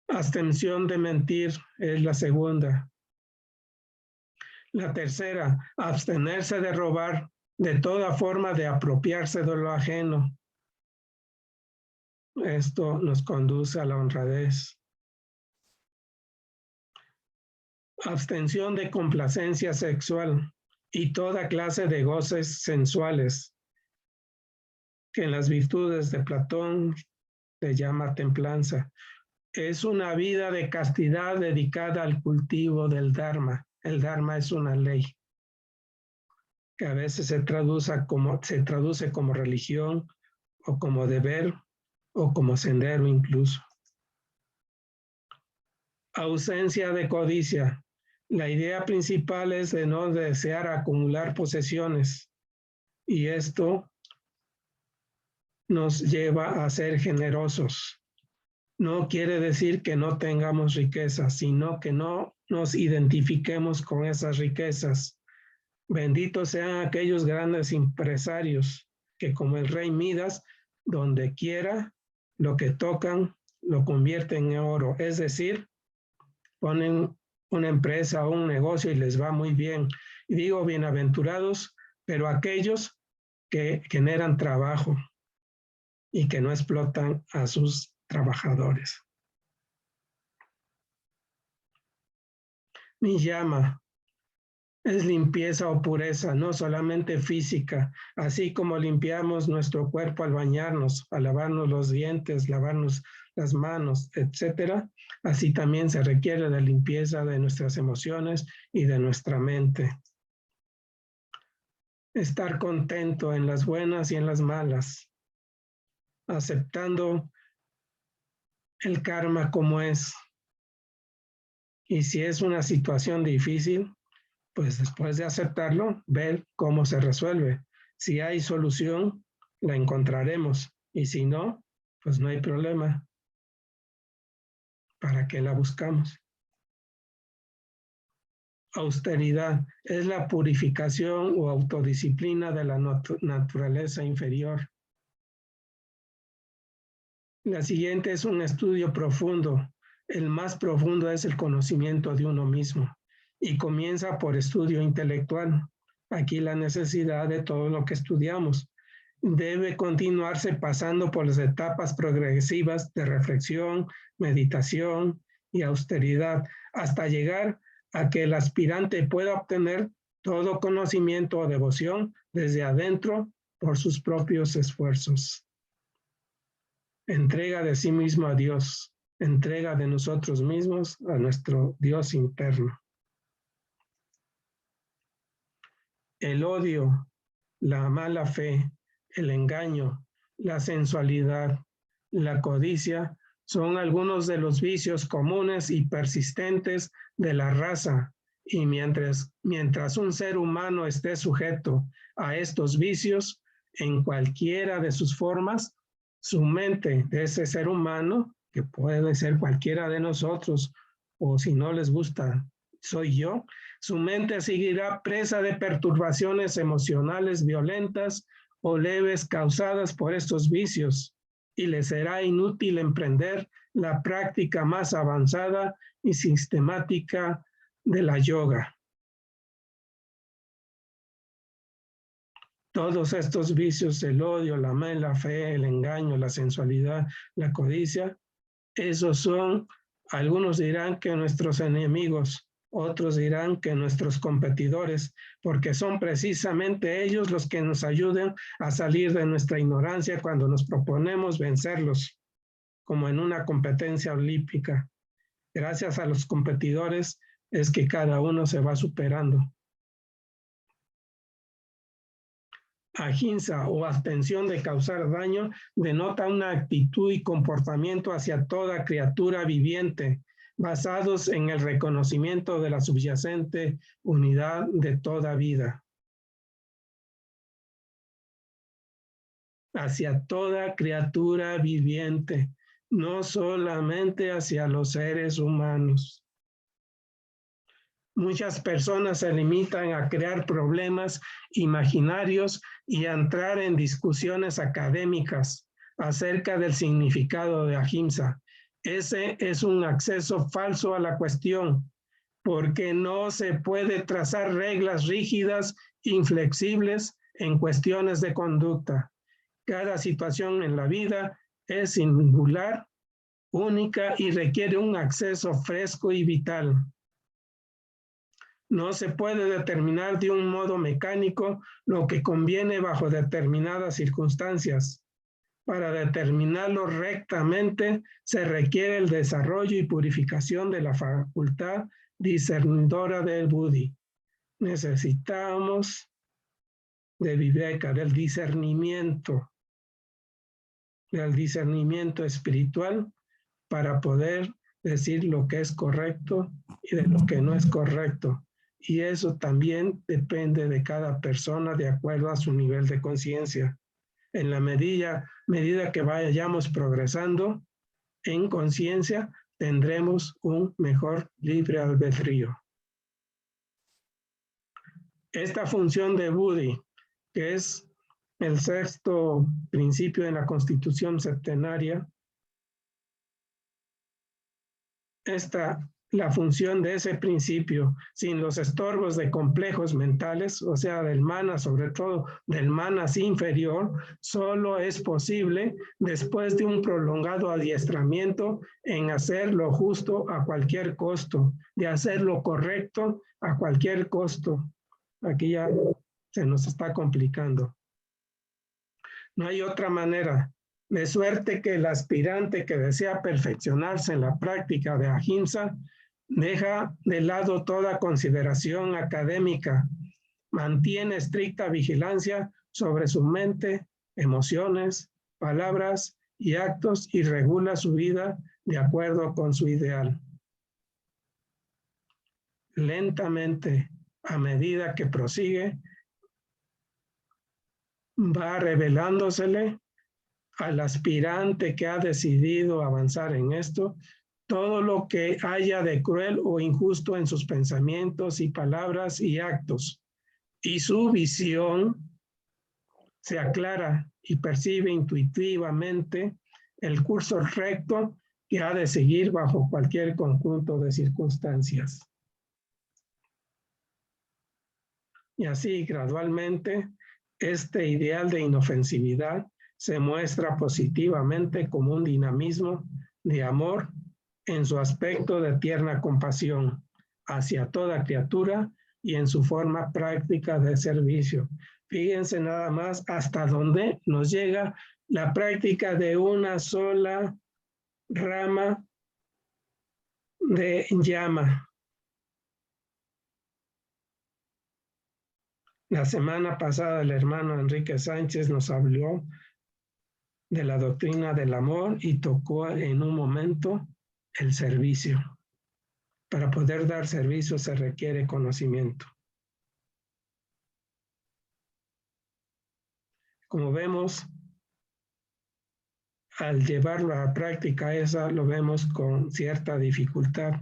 S2: Abstención de mentir es la segunda. La tercera, abstenerse de robar, de toda forma de apropiarse de lo ajeno. Esto nos conduce a la honradez. Abstención de complacencia sexual y toda clase de goces sensuales, que en las virtudes de Platón se llama templanza. Es una vida de castidad dedicada al cultivo del Dharma. El Dharma es una ley que a veces se traduce como religión o como deber o como sendero incluso. Ausencia de codicia. La idea principal es de no desear acumular posesiones y esto nos lleva a ser generosos. No quiere decir que no tengamos riquezas, sino que no nos identifiquemos con esas riquezas. Benditos sean aquellos grandes empresarios que, como el rey Midas, donde quiera, lo que tocan lo convierten en oro. Es decir, ponen una empresa o un negocio y les va muy bien. Y digo bienaventurados, pero aquellos que generan trabajo y que no explotan a sus trabajadores. Niyama es limpieza o pureza, no solamente física, así como limpiamos nuestro cuerpo al bañarnos, al lavarnos los dientes, lavarnos las manos, etcétera. Así también se requiere de limpieza de nuestras emociones y de nuestra mente. Estar contento en las buenas y en las malas, aceptando el karma como es. Y si es una situación difícil, pues después de aceptarlo, ver cómo se resuelve. Si hay solución, la encontraremos. Y si no, pues no hay problema. ¿Para qué la buscamos? Austeridad es la purificación o autodisciplina de la naturaleza inferior. La siguiente es un estudio profundo. El más profundo es el conocimiento de uno mismo y comienza por estudio intelectual. Aquí la necesidad de todo lo que estudiamos debe continuarse pasando por las etapas progresivas de reflexión, meditación y austeridad hasta llegar a que el aspirante pueda obtener todo conocimiento o devoción desde adentro por sus propios esfuerzos. Entrega de sí mismo a Dios, entrega de nosotros mismos a nuestro Dios interno. El odio, la mala fe, el engaño, la sensualidad, la codicia son algunos de los vicios comunes y persistentes de la raza. Y mientras un ser humano esté sujeto a estos vicios en cualquiera de sus formas, su mente de ese ser humano, que puede ser cualquiera de nosotros, o si no les gusta, soy yo, su mente seguirá presa de perturbaciones emocionales violentas o leves causadas por estos vicios, y le será inútil emprender la práctica más avanzada y sistemática de la yoga. Todos estos vicios, el odio, la mala fe, el engaño, la sensualidad, la codicia, esos son, algunos dirán que nuestros enemigos, otros dirán que nuestros competidores, porque son precisamente ellos los que nos ayudan a salir de nuestra ignorancia cuando nos proponemos vencerlos, como en una competencia olímpica. Gracias a los competidores es que cada uno se va superando. Ahimsa o abstención de causar daño denota una actitud y comportamiento hacia toda criatura viviente, basados en el reconocimiento de la subyacente unidad de toda vida. hacia toda criatura viviente, no solamente hacia los seres humanos. Muchas personas se limitan a crear problemas imaginarios y a entrar en discusiones académicas acerca del significado de ahimsa. Ese es un acceso falso a la cuestión, porque no se puede trazar reglas rígidas, inflexibles en cuestiones de conducta. Cada situación en la vida es singular, única y requiere un acceso fresco y vital. No se puede determinar de un modo mecánico lo que conviene bajo determinadas circunstancias. Para determinarlo rectamente se requiere el desarrollo y purificación de la facultad discernidora del Buddhi. Necesitamos de Viveka, del discernimiento espiritual para poder decir lo que es correcto y de lo que no es correcto. Y eso también depende de cada persona de acuerdo a su nivel de conciencia. En la medida que vayamos progresando en conciencia, tendremos un mejor libre albedrío. Esta función de Buddhi, que es el sexto principio de la Constitución septenaria, la función de ese principio, sin los estorbos de complejos mentales, o sea, del manas, sobre todo del manas inferior, solo es posible después de un prolongado adiestramiento en hacer lo justo a cualquier costo, de hacer lo correcto a cualquier costo. Aquí ya se nos está complicando. No hay otra manera. De suerte que el aspirante que desea perfeccionarse en la práctica de ahimsa deja de lado toda consideración académica, mantiene estricta vigilancia sobre su mente, emociones, palabras y actos y regula su vida de acuerdo con su ideal. Lentamente, a medida que prosigue, va revelándosele al aspirante que ha decidido avanzar en esto, todo lo que haya de cruel o injusto en sus pensamientos y palabras y actos, y su visión se aclara y percibe intuitivamente el curso recto que ha de seguir bajo cualquier conjunto de circunstancias. Y así, gradualmente, este ideal de inofensividad se muestra positivamente como un dinamismo de amor en su aspecto de tierna compasión hacia toda criatura y en su forma práctica de servicio. Fíjense nada más hasta dónde nos llega la práctica de una sola rama de llama. La semana pasada el hermano Enrique Sánchez nos habló de la doctrina del amor y tocó en un momento el servicio. Para poder dar servicio se requiere conocimiento. Como vemos, al llevarlo a la práctica esa lo vemos con cierta dificultad.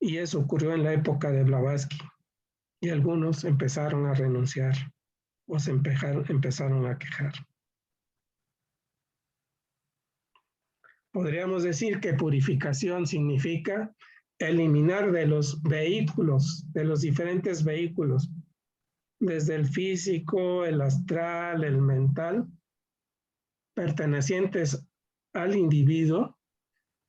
S2: Y eso ocurrió en la época de Blavatsky. Y algunos empezaron a renunciar o se empezaron a quejar. Podríamos decir que purificación significa eliminar de los vehículos, de los diferentes vehículos, desde el físico, el astral, el mental, pertenecientes al individuo,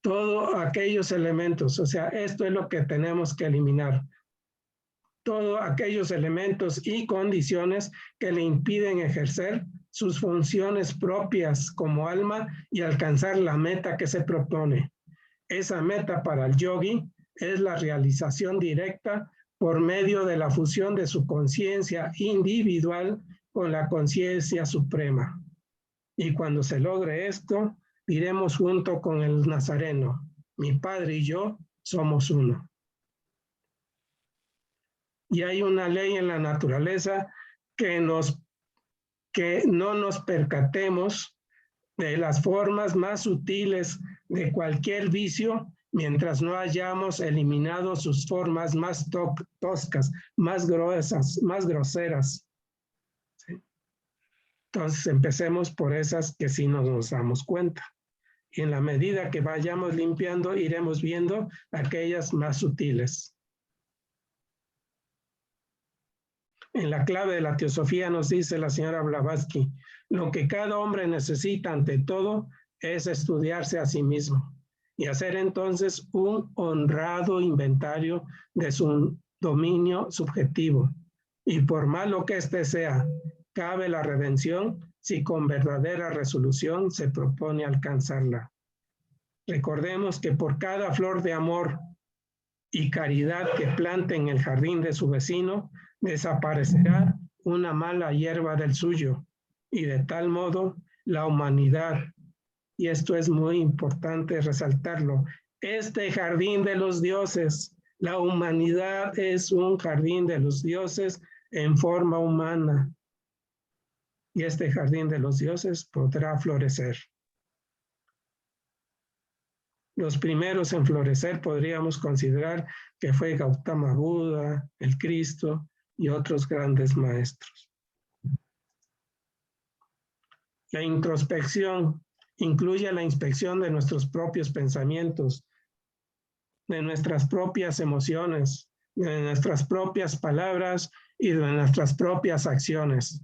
S2: todos aquellos elementos, o sea, esto es lo que tenemos que eliminar. Todos aquellos elementos y condiciones que le impiden ejercer sus funciones propias como alma y alcanzar la meta que se propone. Esa meta para el yogi es la realización directa por medio de la fusión de su conciencia individual con la conciencia suprema. Y cuando se logre esto, diremos junto con el nazareno, mi padre y yo somos uno. Y hay una ley en la naturaleza que nos que no nos percatemos de las formas más sutiles de cualquier vicio mientras no hayamos eliminado sus formas más toscas, más gruesas, más groseras. ¿Sí? Entonces empecemos por esas que sí nos damos cuenta. Y en la medida que vayamos limpiando, iremos viendo aquellas más sutiles. En la clave de la teosofía nos dice la señora Blavatsky, lo que cada hombre necesita ante todo es estudiarse a sí mismo y hacer entonces un honrado inventario de su dominio subjetivo. Y por malo que éste sea, cabe la redención si con verdadera resolución se propone alcanzarla. Recordemos que por cada flor de amor y caridad que plante en el jardín de su vecino, desaparecerá una mala hierba del suyo, y de tal modo la humanidad, y esto es muy importante resaltarlo, este jardín de los dioses, la humanidad es un jardín de los dioses en forma humana, y este jardín de los dioses podrá florecer. Los primeros en florecer podríamos considerar que fue Gautama Buda, el Cristo y otros grandes maestros. La introspección incluye la inspección de nuestros propios pensamientos, de nuestras propias emociones, de nuestras propias palabras y de nuestras propias acciones.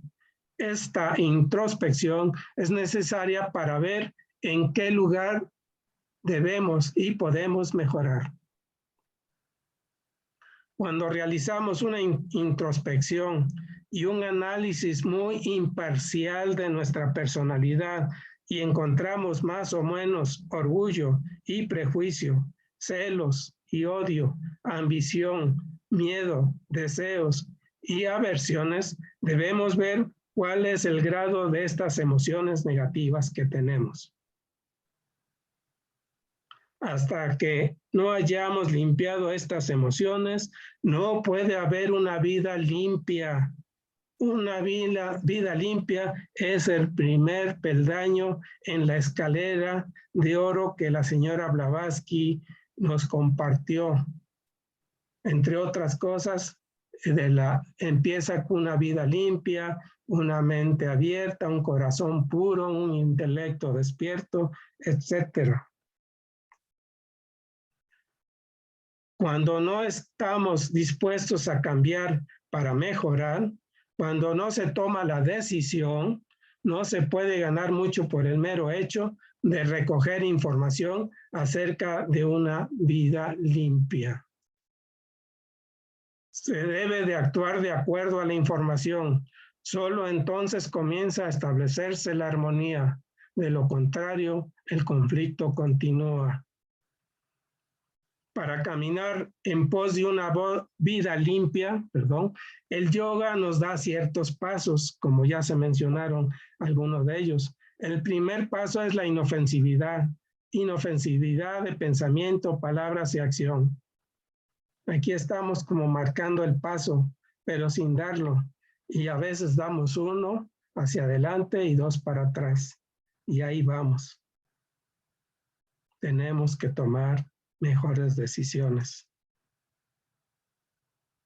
S2: Esta introspección es necesaria para ver en qué lugar debemos y podemos mejorar. Cuando realizamos una introspección y un análisis muy imparcial de nuestra personalidad y encontramos más o menos orgullo y prejuicio, celos y odio, ambición, miedo, deseos y aversiones, debemos ver cuál es el grado de estas emociones negativas que tenemos. Hasta que no hayamos limpiado estas emociones, no puede haber una vida limpia. Una vida limpia es el primer peldaño en la escalera de oro que la señora Blavatsky nos compartió. Entre otras cosas, empieza con una vida limpia, una mente abierta, un corazón puro, un intelecto despierto, etcétera. Cuando no estamos dispuestos a cambiar para mejorar, cuando no se toma la decisión, no se puede ganar mucho por el mero hecho de recoger información acerca de una vida limpia. Se debe de actuar de acuerdo a la información. Solo entonces comienza a establecerse la armonía. De lo contrario, el conflicto continúa. Para caminar en pos de una vida limpia, el yoga nos da ciertos pasos, como ya se mencionaron algunos de ellos. El primer paso es la inofensividad de pensamiento, palabras y acción. Aquí estamos como marcando el paso, pero sin darlo. Y a veces damos uno hacia adelante y dos para atrás. Y ahí vamos. Tenemos que tomar mejores decisiones.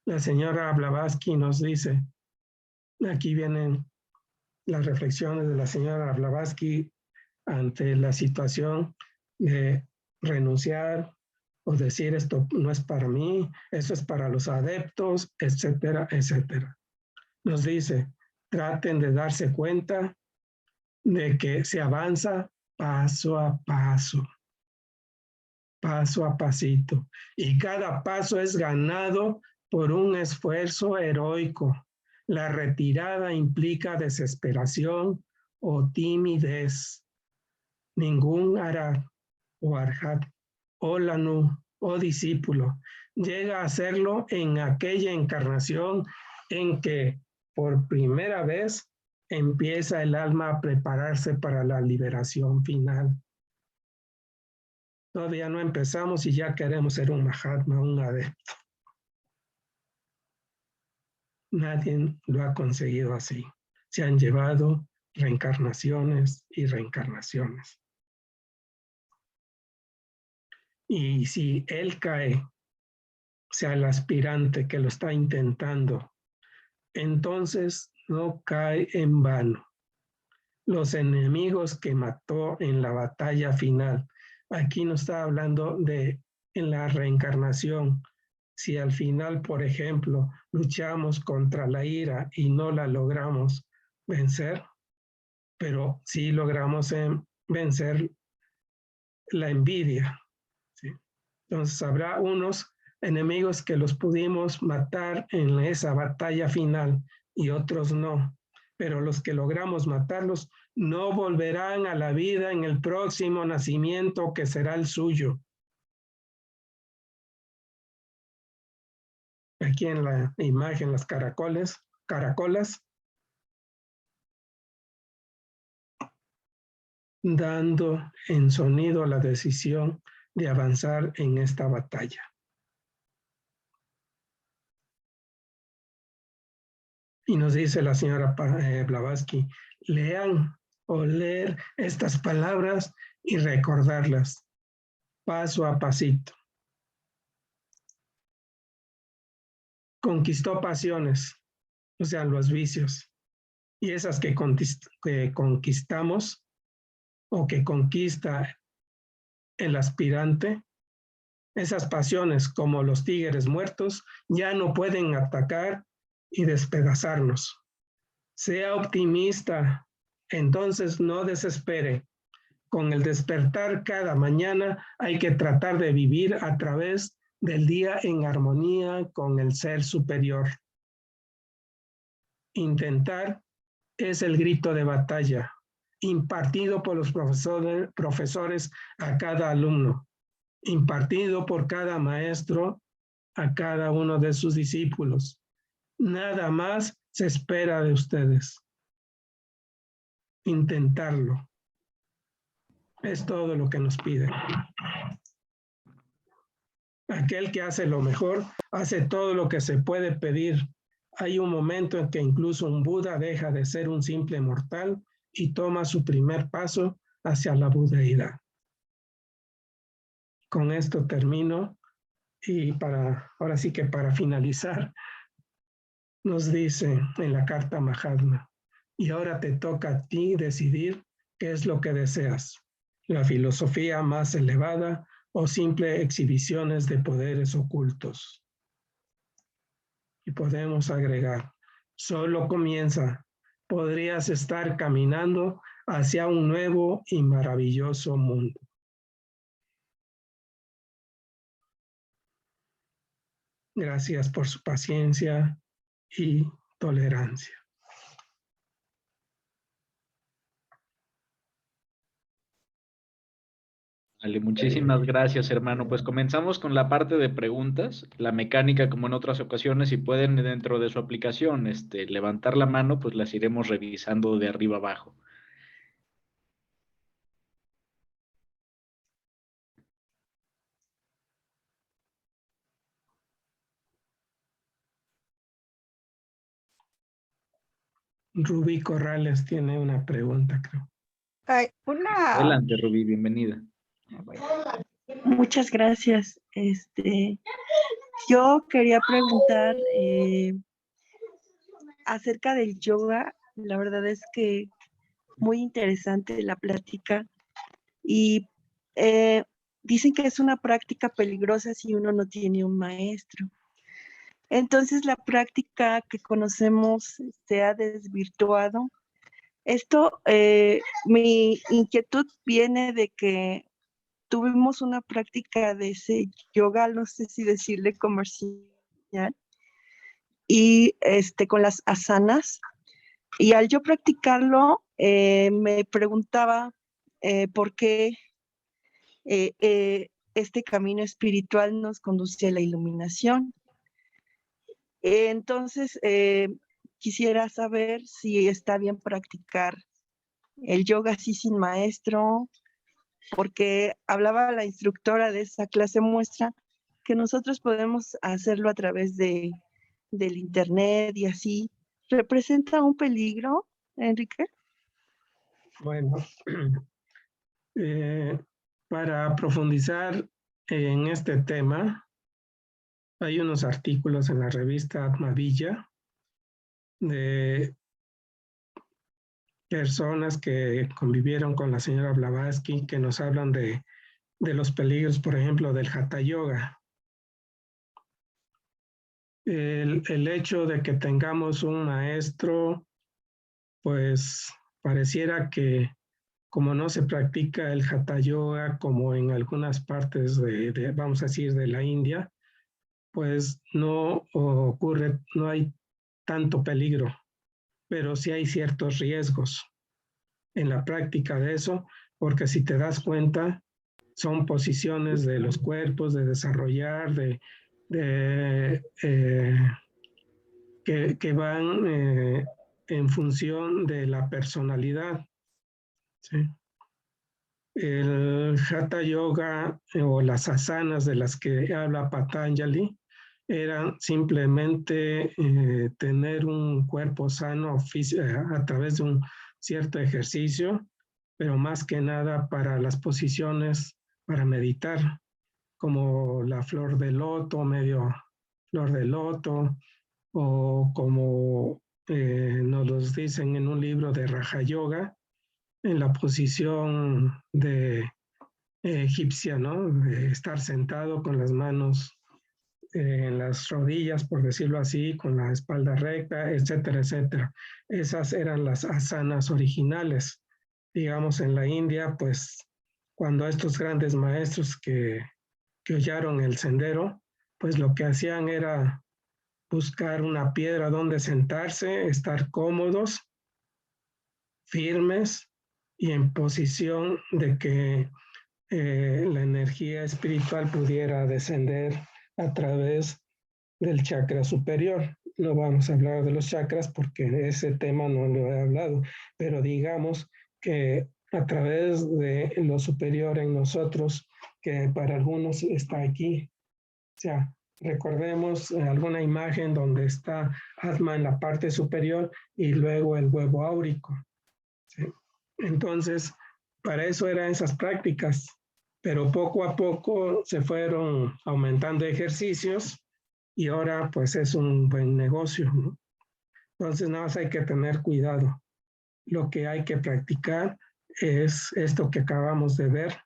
S2: La señora Blavatsky nos dice, aquí vienen las reflexiones de la señora Blavatsky ante la situación de renunciar o decir esto no es para mí, eso es para los adeptos, etcétera, etcétera. Nos dice, traten de darse cuenta de que se avanza paso a paso. Paso a pasito, y cada paso es ganado por un esfuerzo heroico. La retirada implica desesperación o timidez. Ningún arat o arhat o lanu o discípulo llega a hacerlo en aquella encarnación en que por primera vez empieza el alma a prepararse para la liberación final. Todavía no empezamos y ya queremos ser un Mahatma, un adepto. Nadie lo ha conseguido así. se han llevado reencarnaciones y reencarnaciones. Y si él cae, o sea, el aspirante que lo está intentando, entonces no cae en vano. Los enemigos que mató en la batalla final. Aquí no está hablando de en la reencarnación. Si al final, por ejemplo, luchamos contra la ira y no la logramos vencer, pero sí logramos vencer la envidia, ¿sí? Entonces habrá unos enemigos que los pudimos matar en esa batalla final y otros no. Pero los que logramos matarlos no volverán a la vida en el próximo nacimiento que será el suyo. Aquí en la imagen, las caracolas, dando en sonido la decisión de avanzar en esta batalla. Y nos dice la señora Blavatsky, lean o leer estas palabras y recordarlas paso a pasito. Conquistó pasiones, o sea, los vicios, y esas que conquistamos o que conquista el aspirante, esas pasiones como los tigres muertos ya no pueden atacar y despedazarnos. Sea optimista, entonces no desespere. Con el despertar cada mañana hay que tratar de vivir a través del día en armonía con el ser superior. Intentar es el grito de batalla, impartido por los profesores a cada alumno, impartido por cada maestro a cada uno de sus discípulos. Nada más se espera de ustedes. Intentarlo. Es todo lo que nos piden. Aquel que hace lo mejor, hace todo lo que se puede pedir. Hay un momento en que incluso un Buda deja de ser un simple mortal y toma su primer paso hacia la budeidad. Con esto termino y ahora sí que para finalizar, nos dice en la carta Mahatma, y ahora te toca a ti decidir qué es lo que deseas, la filosofía más elevada o simple exhibiciones de poderes ocultos. Y podemos agregar, solo comienza, podrías estar caminando hacia un nuevo y maravilloso mundo. Gracias por su paciencia y tolerancia.
S1: Vale, muchísimas gracias, hermano. Pues comenzamos con la parte de preguntas. La mecánica, como en otras ocasiones, si pueden dentro de su aplicación levantar la mano, pues las iremos revisando de arriba abajo.
S2: Rubí Corrales tiene una pregunta, creo.
S1: Adelante, Rubí, bienvenida.
S5: Muchas gracias. Yo quería preguntar acerca del yoga. La verdad es que muy interesante la plática y dicen que es una práctica peligrosa si uno no tiene un maestro. Entonces la práctica que conocemos se ha desvirtuado. Esto, mi inquietud viene de que tuvimos una práctica de ese yoga, no sé si decirle comercial, y con las asanas. Y al yo practicarlo, me preguntaba por qué este camino espiritual nos conduce a la iluminación. Entonces, quisiera saber si está bien practicar el yoga así sin maestro, porque hablaba la instructora de esa clase muestra que nosotros podemos hacerlo a través del internet y así. ¿Representa un peligro Enrique.
S2: Bueno, para profundizar en este tema, hay unos artículos en la revista Atmavilla de personas que convivieron con la señora Blavatsky, que nos hablan de los peligros, por ejemplo, del Hatha Yoga. El hecho de que tengamos un maestro, pues pareciera que como no se practica el Hatha Yoga como en algunas partes vamos a decir, de la India, pues no ocurre, no hay tanto peligro, pero sí hay ciertos riesgos en la práctica de eso, porque si te das cuenta, son posiciones de los cuerpos, de desarrollar, que van en función de la personalidad. ¿Sí? El Hatha Yoga o las asanas de las que habla Patanjali eran simplemente tener un cuerpo sano a través de un cierto ejercicio, pero más que nada para las posiciones para meditar, como la flor de loto, medio flor de loto, o como nos los dicen en un libro de Raja Yoga, en la posición de egipcia, ¿no? De estar sentado con las manos en las rodillas, por decirlo así, con la espalda recta, etcétera, etcétera. Esas eran las asanas originales. Digamos, en la India, pues, cuando estos grandes maestros que hollaron el sendero, pues lo que hacían era buscar una piedra donde sentarse, estar cómodos, firmes y en posición de que la energía espiritual pudiera descender a través del chakra superior. No vamos a hablar de los chakras porque ese tema no lo he hablado, pero digamos que a través de lo superior en nosotros, que para algunos está aquí. O sea, recordemos alguna imagen donde está Atma en la parte superior y luego el huevo áurico. ¿Sí? Entonces, para eso eran esas prácticas, pero poco a poco se fueron aumentando ejercicios y ahora pues es un buen negocio, ¿no? Entonces nada más hay que tener cuidado. Lo que hay que practicar es esto que acabamos de ver.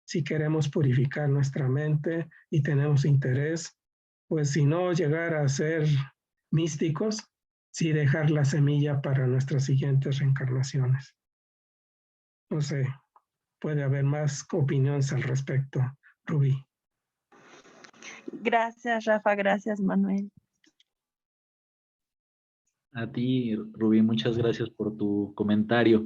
S2: Si queremos purificar nuestra mente y tenemos interés, pues si no llegar a ser místicos, sí dejar la semilla para nuestras siguientes reencarnaciones. No sé, puede haber más opiniones al respecto, Rubí.
S5: Gracias, Rafa. Gracias, Manuel.
S1: A ti, Rubí, muchas gracias por tu comentario.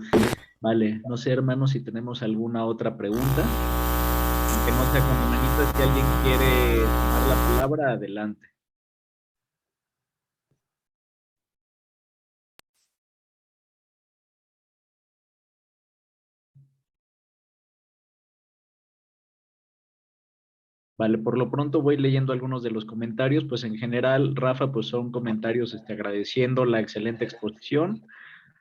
S1: Vale, no sé, hermanos, si tenemos alguna otra pregunta. Aunque no sea con mi manita, si alguien quiere tomar la palabra, adelante. Vale, por lo pronto voy leyendo algunos de los comentarios, pues en general, Rafa, pues son comentarios agradeciendo la excelente exposición.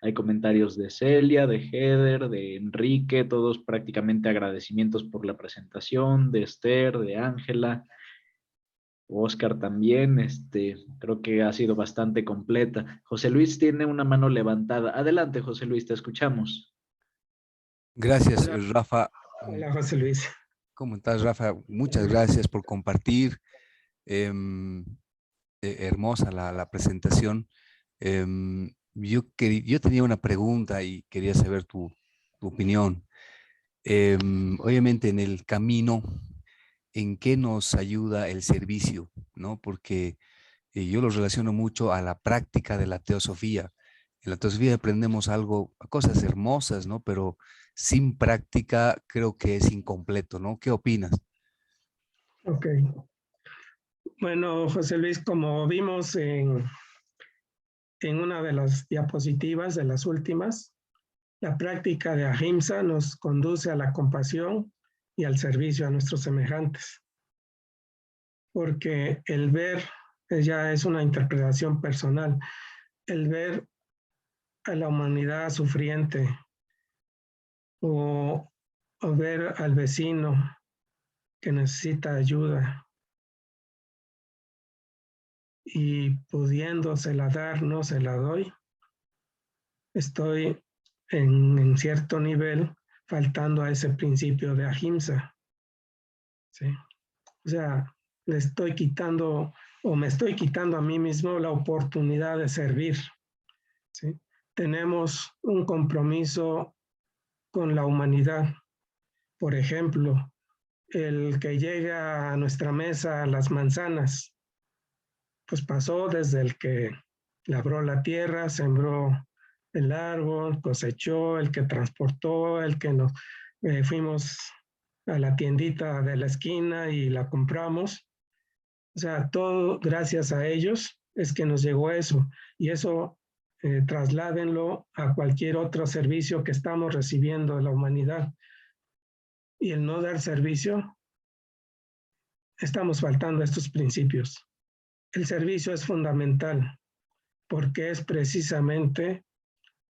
S1: Hay comentarios de Celia, de Heather, de Enrique, todos prácticamente agradecimientos por la presentación, de Esther, de Ángela, Oscar también, creo que ha sido bastante completa. José Luis tiene una mano levantada. Adelante, José Luis, te escuchamos.
S6: Gracias, Rafa.
S2: Hola, José Luis.
S6: ¿Cómo estás, Rafa? Muchas gracias por compartir. Hermosa la presentación. Yo tenía una pregunta y quería saber tu opinión. Obviamente en el camino, ¿en qué nos ayuda el servicio? ¿No? Porque yo lo relaciono mucho a la práctica de la teosofía. En la teosofía aprendemos cosas hermosas, ¿no? Pero sin práctica creo que es incompleto, ¿no? ¿Qué opinas?
S2: Ok. Bueno, José Luis, como vimos en una de las diapositivas, de las últimas, la práctica de Ahimsa nos conduce a la compasión y al servicio a nuestros semejantes. Porque el ver ya es una interpretación personal. El ver a la humanidad sufriente o ver al vecino que necesita ayuda y pudiéndosela dar, no se la doy, estoy en cierto nivel faltando a ese principio de ahimsa. ¿Sí? O sea, le estoy quitando o me estoy quitando a mí mismo la oportunidad de servir. ¿Sí? Tenemos un compromiso con la humanidad. Por ejemplo, el que llega a nuestra mesa las manzanas, pues pasó desde el que labró la tierra, sembró el árbol, cosechó, el que transportó, el que nos fuimos a la tiendita de la esquina y la compramos. O sea, todo gracias a ellos es que nos llegó eso. Y eso trasládenlo a cualquier otro servicio que estamos recibiendo de la humanidad. Y el no dar servicio, estamos faltando a estos principios. El servicio es fundamental porque es precisamente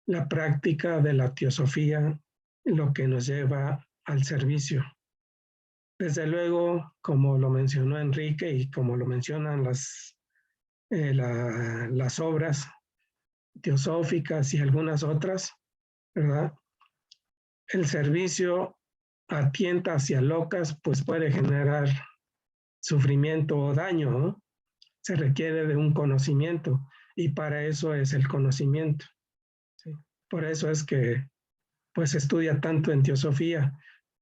S2: la práctica de la teosofía lo que nos lleva al servicio. Desde luego, como lo mencionó Enrique y como lo mencionan las obras teosóficas y algunas otras, ¿verdad? El servicio a tientas y a locas pues puede generar sufrimiento o daño, ¿no? Se requiere de un conocimiento y para eso es el conocimiento. ¿Sí? Por eso es que pues se estudia tanto en teosofía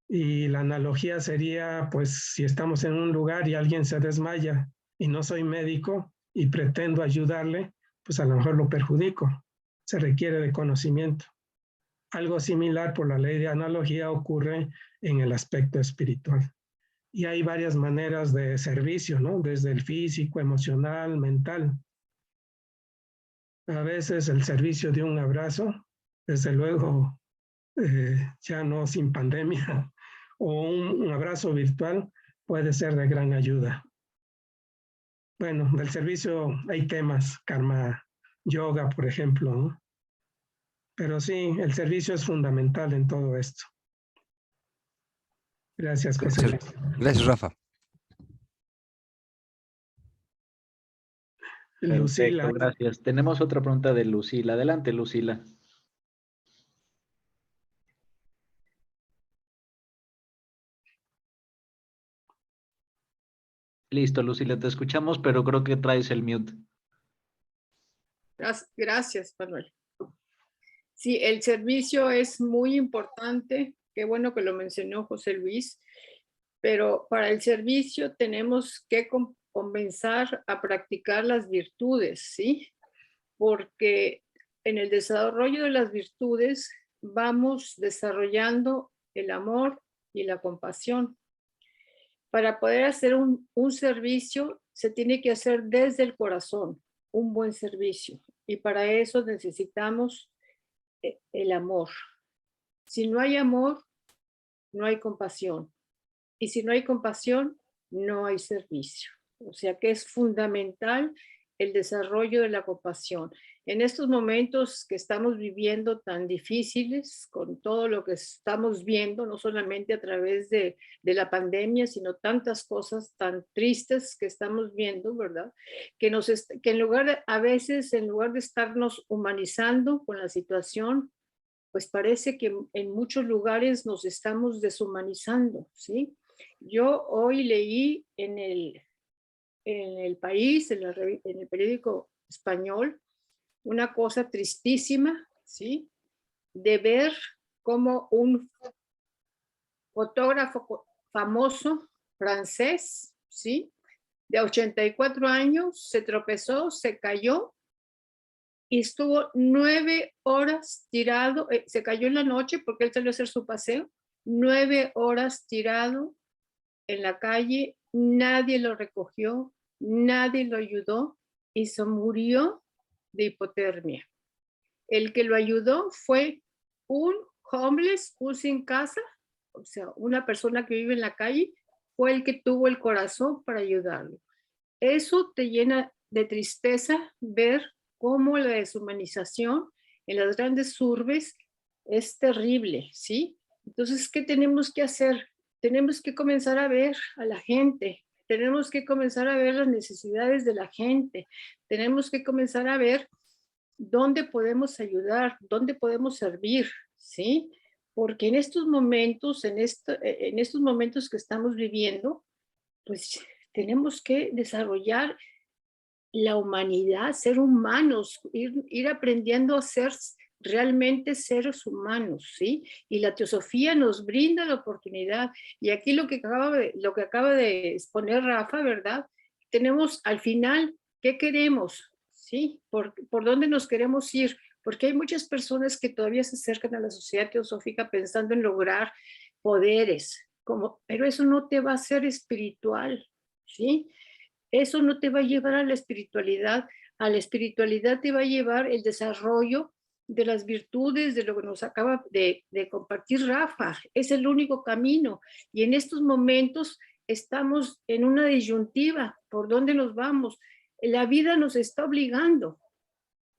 S2: y la analogía sería pues si estamos en un lugar y alguien se desmaya y no soy médico y pretendo ayudarle, pues a lo mejor lo perjudico. Se requiere de conocimiento. Algo similar por la ley de analogía ocurre en el aspecto espiritual. Y hay varias maneras de servicio, ¿no? Desde el físico, emocional, mental. A veces el servicio de un abrazo, desde luego, ya no sin pandemia, o un abrazo virtual puede ser de gran ayuda. Bueno, del servicio hay temas, karma yoga, por ejemplo, ¿no? Pero sí, el servicio es fundamental en todo esto. Gracias, José Luis.
S6: Gracias, Rafa.
S2: Lucila.
S1: Perfecto, gracias. Tenemos otra pregunta de Lucila. Adelante, Lucila. Listo, Lucila, te escuchamos, pero creo que traes el mute.
S7: Gracias, Manuel. Sí, el servicio es muy importante. Qué bueno que lo mencionó José Luis. Pero para el servicio tenemos que comenzar a practicar las virtudes, ¿sí? Porque en el desarrollo de las virtudes vamos desarrollando el amor y la compasión. Para poder hacer un servicio se tiene que hacer desde el corazón, un buen servicio. Y para eso necesitamos el amor. Si no hay amor, no hay compasión. Y si no hay compasión, no hay servicio. O sea que es fundamental el desarrollo de la compasión. En estos momentos que estamos viviendo tan difíciles, con todo lo que estamos viendo, no solamente a través de la pandemia, sino tantas cosas tan tristes que estamos viendo, ¿verdad? Que en lugar de estarnos humanizando con la situación, pues parece que en muchos lugares nos estamos deshumanizando, ¿sí? Yo hoy leí en el País, en el periódico español, una cosa tristísima, ¿sí? De ver cómo un fotógrafo famoso francés, ¿sí? De 84 años, se tropezó, se cayó y estuvo 9 horas tirado, se cayó en la noche porque él salió a hacer su paseo, 9 horas tirado en la calle, nadie lo recogió, nadie lo ayudó y se murió de hipotermia. El que lo ayudó fue un homeless, un sin casa, o sea, una persona que vive en la calle, fue el que tuvo el corazón para ayudarlo. Eso te llena de tristeza ver cómo la deshumanización en las grandes urbes es terrible, ¿sí? Entonces, ¿qué tenemos que hacer? Tenemos que comenzar a ver a la gente, tenemos que comenzar a ver las necesidades de la gente, tenemos que comenzar a ver dónde podemos ayudar, dónde podemos servir, ¿sí? Porque en estos momentos, en estos momentos que estamos viviendo, pues tenemos que desarrollar la humanidad, ser humanos, ir aprendiendo a ser realmente seres humanos, ¿sí? Y la teosofía nos brinda la oportunidad. Y aquí lo que acaba de exponer Rafa, ¿verdad? Tenemos al final, ¿qué queremos? ¿Sí? ¿Por dónde nos queremos ir? Porque hay muchas personas que todavía se acercan a la sociedad teosófica pensando en lograr poderes, pero eso no te va a ser espiritual, ¿sí? Eso no te va a llevar a la espiritualidad te va a llevar el desarrollo de las virtudes, de lo que nos acaba de compartir Rafa. Es el único camino. Y en estos momentos estamos en una disyuntiva. ¿Por dónde nos vamos? La vida nos está obligando.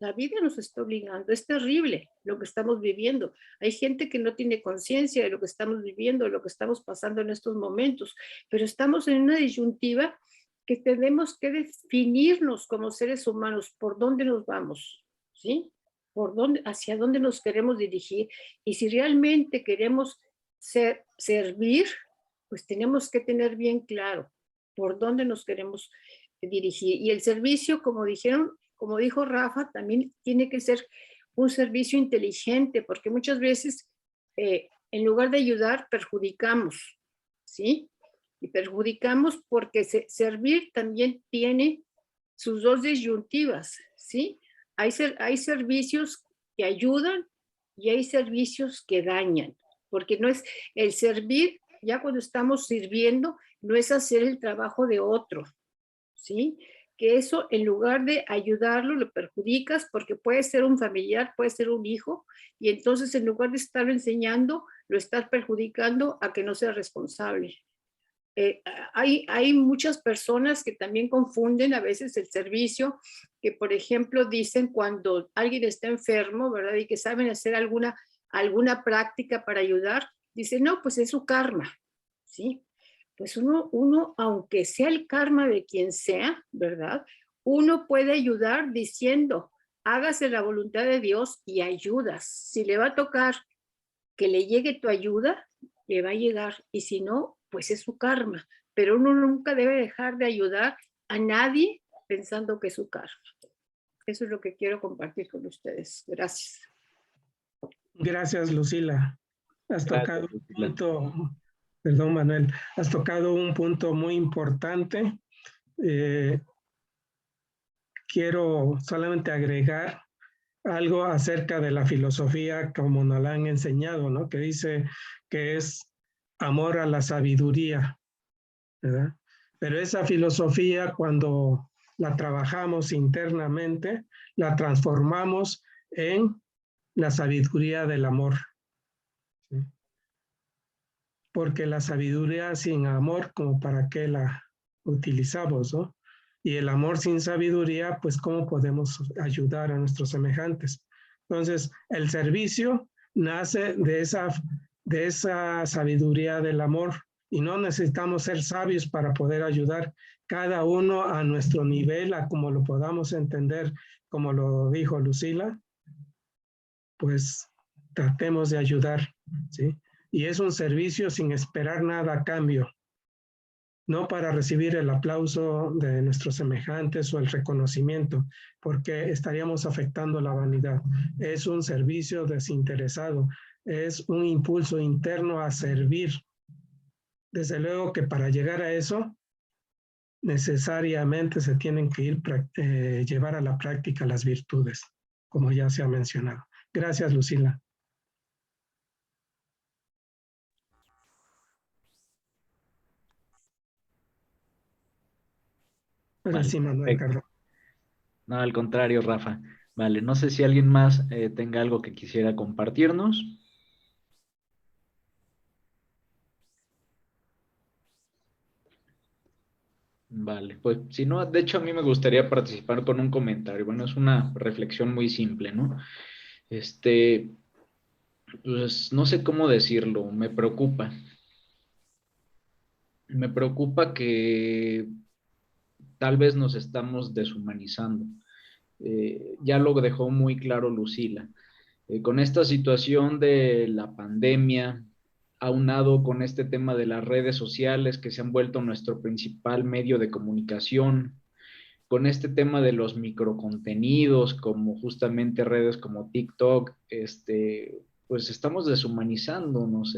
S7: La vida nos está obligando. Es terrible lo que estamos viviendo. Hay gente que no tiene conciencia de lo que estamos viviendo, de lo que estamos pasando en estos momentos, pero estamos en una disyuntiva que tenemos que definirnos como seres humanos, por dónde nos vamos, ¿sí? Hacia dónde nos queremos dirigir. Y si realmente queremos servir, pues tenemos que tener bien claro por dónde nos queremos dirigir. Y el servicio, como dijo Rafa, también tiene que ser un servicio inteligente, porque muchas veces en lugar de ayudar, perjudicamos, ¿sí? Y perjudicamos porque servir también tiene sus dos disyuntivas, ¿sí? Hay servicios que ayudan y hay servicios que dañan, porque no es el servir, ya cuando estamos sirviendo, no es hacer el trabajo de otro, ¿sí? Que eso en lugar de ayudarlo lo perjudicas porque puede ser un familiar, puede ser un hijo, y entonces en lugar de estarlo enseñando, lo estás perjudicando a que no sea responsable. Hay muchas personas que también confunden a veces el servicio, que por ejemplo dicen cuando alguien está enfermo, ¿verdad? Y que saben hacer alguna práctica para ayudar, dicen, no, pues es su karma, ¿sí? Pues uno, aunque sea el karma de quien sea, ¿verdad? Uno puede ayudar diciendo, hágase la voluntad de Dios y ayudas. Si le va a tocar que le llegue tu ayuda, le va a llegar. Y si no, pues es su karma. Pero uno nunca debe dejar de ayudar a nadie pensando que es su karma. Eso es lo que quiero compartir con ustedes. Gracias.
S2: Gracias, Lucila. Has tocado un punto, perdón, Manuel, has tocado un punto muy importante. Quiero solamente agregar algo acerca de la filosofía como nos la han enseñado, ¿no? Que dice que es amor a la sabiduría, ¿verdad? Pero esa filosofía, cuando la trabajamos internamente, la transformamos en la sabiduría del amor, ¿sí? Porque la sabiduría sin amor, como para qué la utilizamos, ¿no? Y el amor sin sabiduría, pues cómo podemos ayudar a nuestros semejantes. Entonces, el servicio nace de esa sabiduría del amor, y no necesitamos ser sabios para poder ayudar, cada uno a nuestro nivel, a como lo podamos entender, como lo dijo Lucila, pues tratemos de ayudar, ¿sí? Y es un servicio sin esperar nada a cambio, no para recibir el aplauso de nuestros semejantes o el reconocimiento, porque estaríamos afectando la vanidad. Es un servicio desinteresado, es un impulso interno a servir. Desde luego que para llegar a eso, necesariamente se tienen que llevar a la práctica las virtudes, como ya se ha mencionado. Gracias, Lucila. Ahora sí, Manuel, perdón.
S1: No, al contrario, Rafa. Vale, no sé si alguien más tenga algo que quisiera compartirnos. Vale, pues si no, de hecho a mí me gustaría participar con un comentario. Bueno, es una reflexión muy simple, ¿no? Pues no sé cómo decirlo, me preocupa. Me preocupa que tal vez nos estamos deshumanizando. Ya lo dejó muy claro Lucila. Con esta situación de la pandemia, aunado con este tema de las redes sociales que se han vuelto nuestro principal medio de comunicación, con este tema de los microcontenidos, como justamente redes como TikTok, pues estamos deshumanizándonos,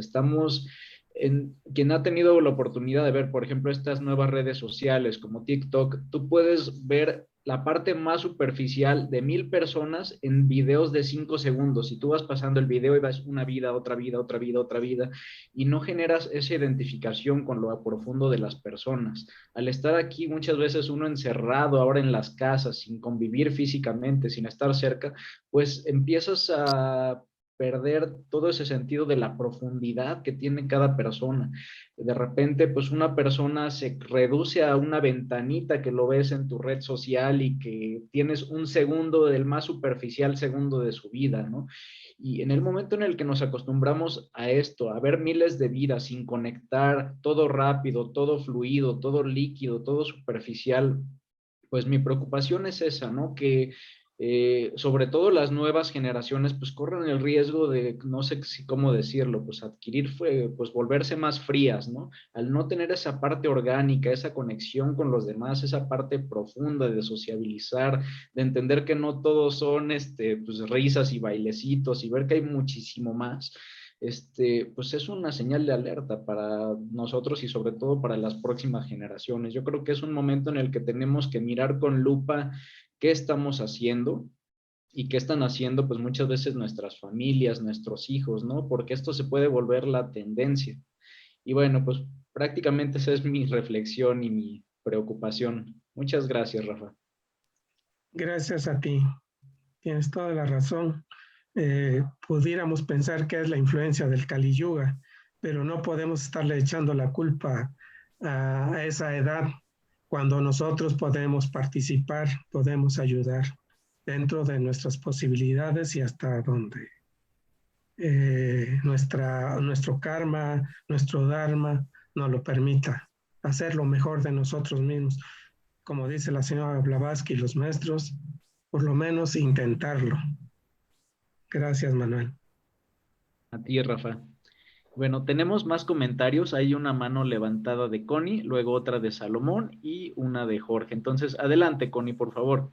S1: quien ha tenido la oportunidad de ver, por ejemplo, estas nuevas redes sociales como TikTok, tú puedes ver la parte más superficial de 1000 personas en videos de 5 segundos. Y tú vas pasando el video y vas una vida, otra vida, otra vida, otra vida, y no generas esa identificación con lo profundo de las personas. Al estar aquí muchas veces uno encerrado ahora en las casas, sin convivir físicamente, sin estar cerca, pues empiezas a perder todo ese sentido de la profundidad que tiene cada persona. De repente, pues una persona se reduce a una ventanita que lo ves en tu red social y que tienes un segundo del más superficial segundo de su vida, ¿no? Y en el momento en el que nos acostumbramos a esto, a ver miles de vidas sin conectar, todo rápido, todo fluido, todo líquido, todo superficial, pues mi preocupación es esa, ¿no? Que sobre todo las nuevas generaciones, pues corren el riesgo de, no sé si cómo decirlo, pues pues volverse más frías, ¿no? Al no tener esa parte orgánica, esa conexión con los demás, esa parte profunda de sociabilizar, de entender que no todos son, pues risas y bailecitos y ver que hay muchísimo más. Pues es una señal de alerta para nosotros y sobre todo para las próximas generaciones. Yo creo que es un momento en el que tenemos que mirar con lupa qué estamos haciendo y qué están haciendo pues muchas veces nuestras familias, nuestros hijos, ¿no? Porque esto se puede volver la tendencia. Y bueno, pues prácticamente esa es mi reflexión y mi preocupación. Muchas gracias, Rafa.
S2: Gracias a ti. Tienes toda la razón. Pudiéramos pensar que es la influencia del Kali Yuga, pero no podemos estarle echando la culpa a esa edad cuando nosotros podemos participar, podemos ayudar dentro de nuestras posibilidades y hasta donde nuestro karma, nuestro dharma nos lo permita, hacer lo mejor de nosotros mismos. Como dice la señora Blavatsky, los maestros, por lo menos intentarlo. Gracias, Manuel.
S1: A ti, Rafa. Bueno, tenemos más comentarios. Hay una mano levantada de Connie, luego otra de Salomón y una de Jorge. Entonces, adelante, Connie, por favor.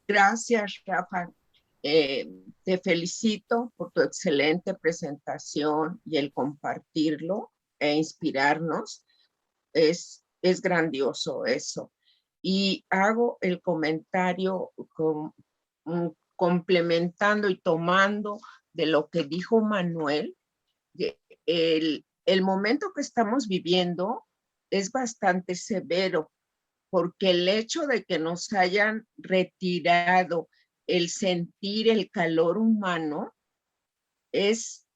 S8: Gracias, Rafa. Te felicito por tu excelente presentación y el compartirlo e inspirarnos. Es grandioso eso. Y hago el comentario complementando y tomando de lo que dijo Manuel. El momento que estamos viviendo es bastante severo, porque el hecho de que nos hayan retirado el sentir el calor humano es,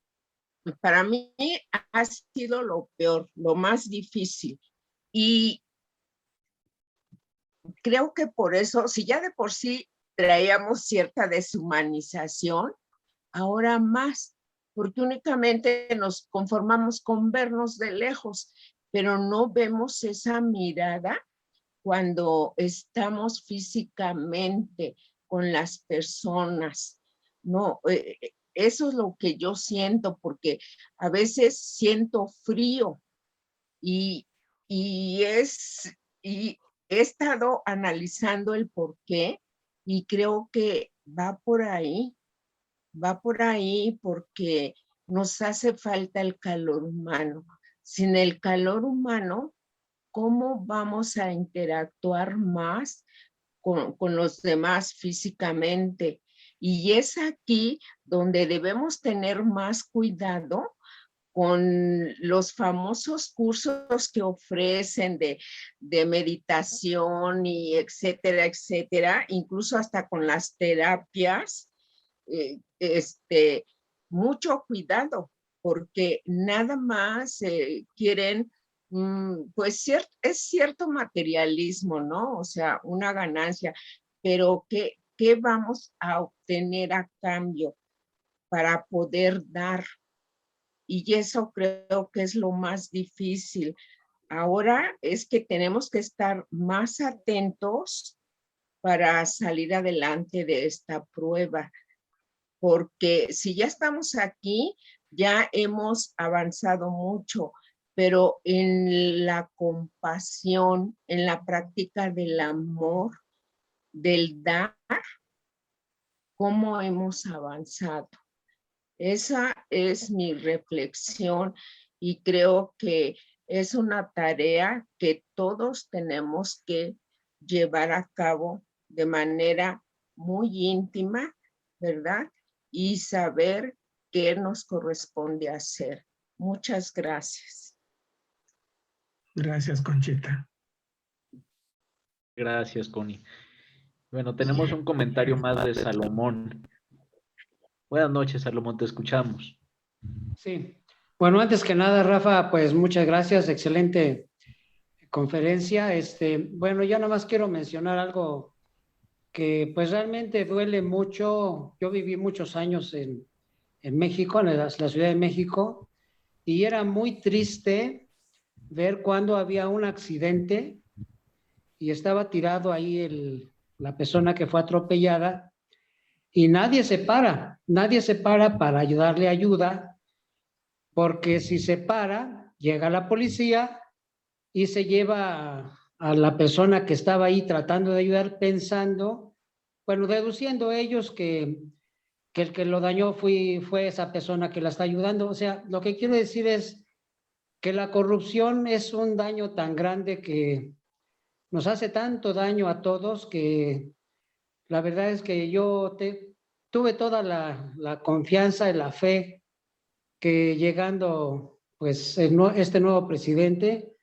S8: para mí, ha sido lo peor, lo más difícil. Y creo que por eso, si ya de por sí traíamos cierta deshumanización, ahora más, porque únicamente nos conformamos con vernos de lejos, pero no vemos esa mirada cuando estamos físicamente con las personas. No, eso es lo que yo siento, porque a veces siento frío y he estado analizando el por qué y creo que va por ahí porque nos hace falta el calor humano. Sin el calor humano, ¿cómo vamos a interactuar más con los demás físicamente? Y es aquí donde debemos tener más cuidado con los famosos cursos que ofrecen de meditación y etcétera, etcétera, incluso hasta con las terapias. Mucho cuidado, porque nada más quieren, pues es cierto materialismo, ¿no? O sea, una ganancia, pero ¿qué vamos a obtener a cambio para poder dar? Y eso creo que es lo más difícil. Ahora es que tenemos que estar más atentos para salir adelante de esta prueba, porque si ya estamos aquí, ya hemos avanzado mucho, pero en la compasión, en la práctica del amor, del dar, ¿cómo hemos avanzado? Esa es mi reflexión y creo que es una tarea que todos tenemos que llevar a cabo de manera muy íntima, ¿verdad? Y saber qué nos corresponde hacer. Muchas gracias.
S2: Gracias, Conchita.
S1: Gracias, Connie. Bueno, tenemos un comentario más de Salomón. Buenas noches, Salomón, te escuchamos.
S9: Sí. Bueno, antes que nada, Rafa, pues muchas gracias, excelente conferencia. Bueno, ya nada más quiero mencionar algo que pues realmente duele mucho. Yo viví muchos años en México, en la Ciudad de México, y era muy triste ver cuando había un accidente y estaba tirado ahí la persona que fue atropellada y nadie se para para ayudarle ayuda, porque si se para, llega la policía y se lleva a la persona que estaba ahí tratando de ayudar pensando, bueno, deduciendo ellos que el que lo dañó fue esa persona que la está ayudando. O sea, lo que quiero decir es que la corrupción es un daño tan grande que nos hace tanto daño a todos que la verdad es que yo tuve toda la confianza y la fe que llegando pues este nuevo presidente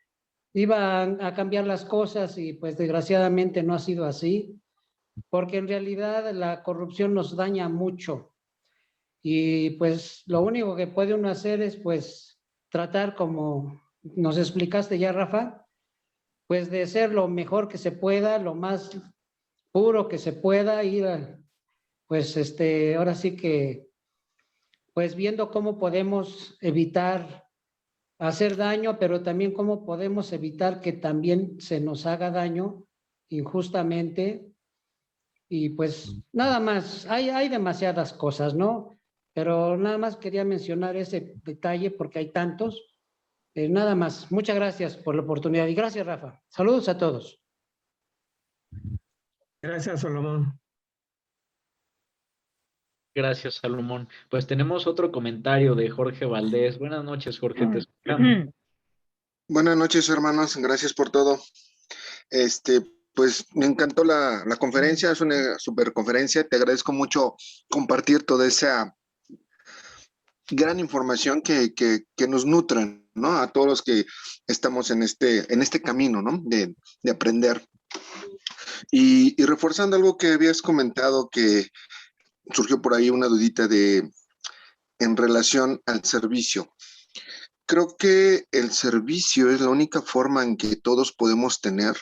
S9: iba a cambiar las cosas y pues desgraciadamente no ha sido así, porque en realidad la corrupción nos daña mucho y pues lo único que puede uno hacer es pues tratar, como nos explicaste ya, Rafa, pues de ser lo mejor que se pueda, lo más puro que se pueda, pues ahora sí que pues viendo cómo podemos evitar hacer daño, pero también cómo podemos evitar que también se nos haga daño injustamente. Y pues nada más, hay demasiadas cosas, ¿no? Pero nada más quería mencionar ese detalle porque hay tantos. Nada más, muchas gracias por la oportunidad y gracias, Rafa. Saludos a todos.
S2: Gracias, Salomón.
S1: Gracias, Salomón. Pues tenemos otro comentario de Jorge Valdés. Buenas noches, Jorge, te escuchamos.
S10: Buenas noches, hermanos. Gracias por todo. Pues me encantó la conferencia, es una super conferencia. Te agradezco mucho compartir toda esa gran información que nos nutren, ¿no? A todos los que estamos en este camino, ¿no? De aprender. Y reforzando algo que habías comentado, que surgió por ahí una dudita en relación al servicio. Creo que el servicio es la única forma en que todos podemos tener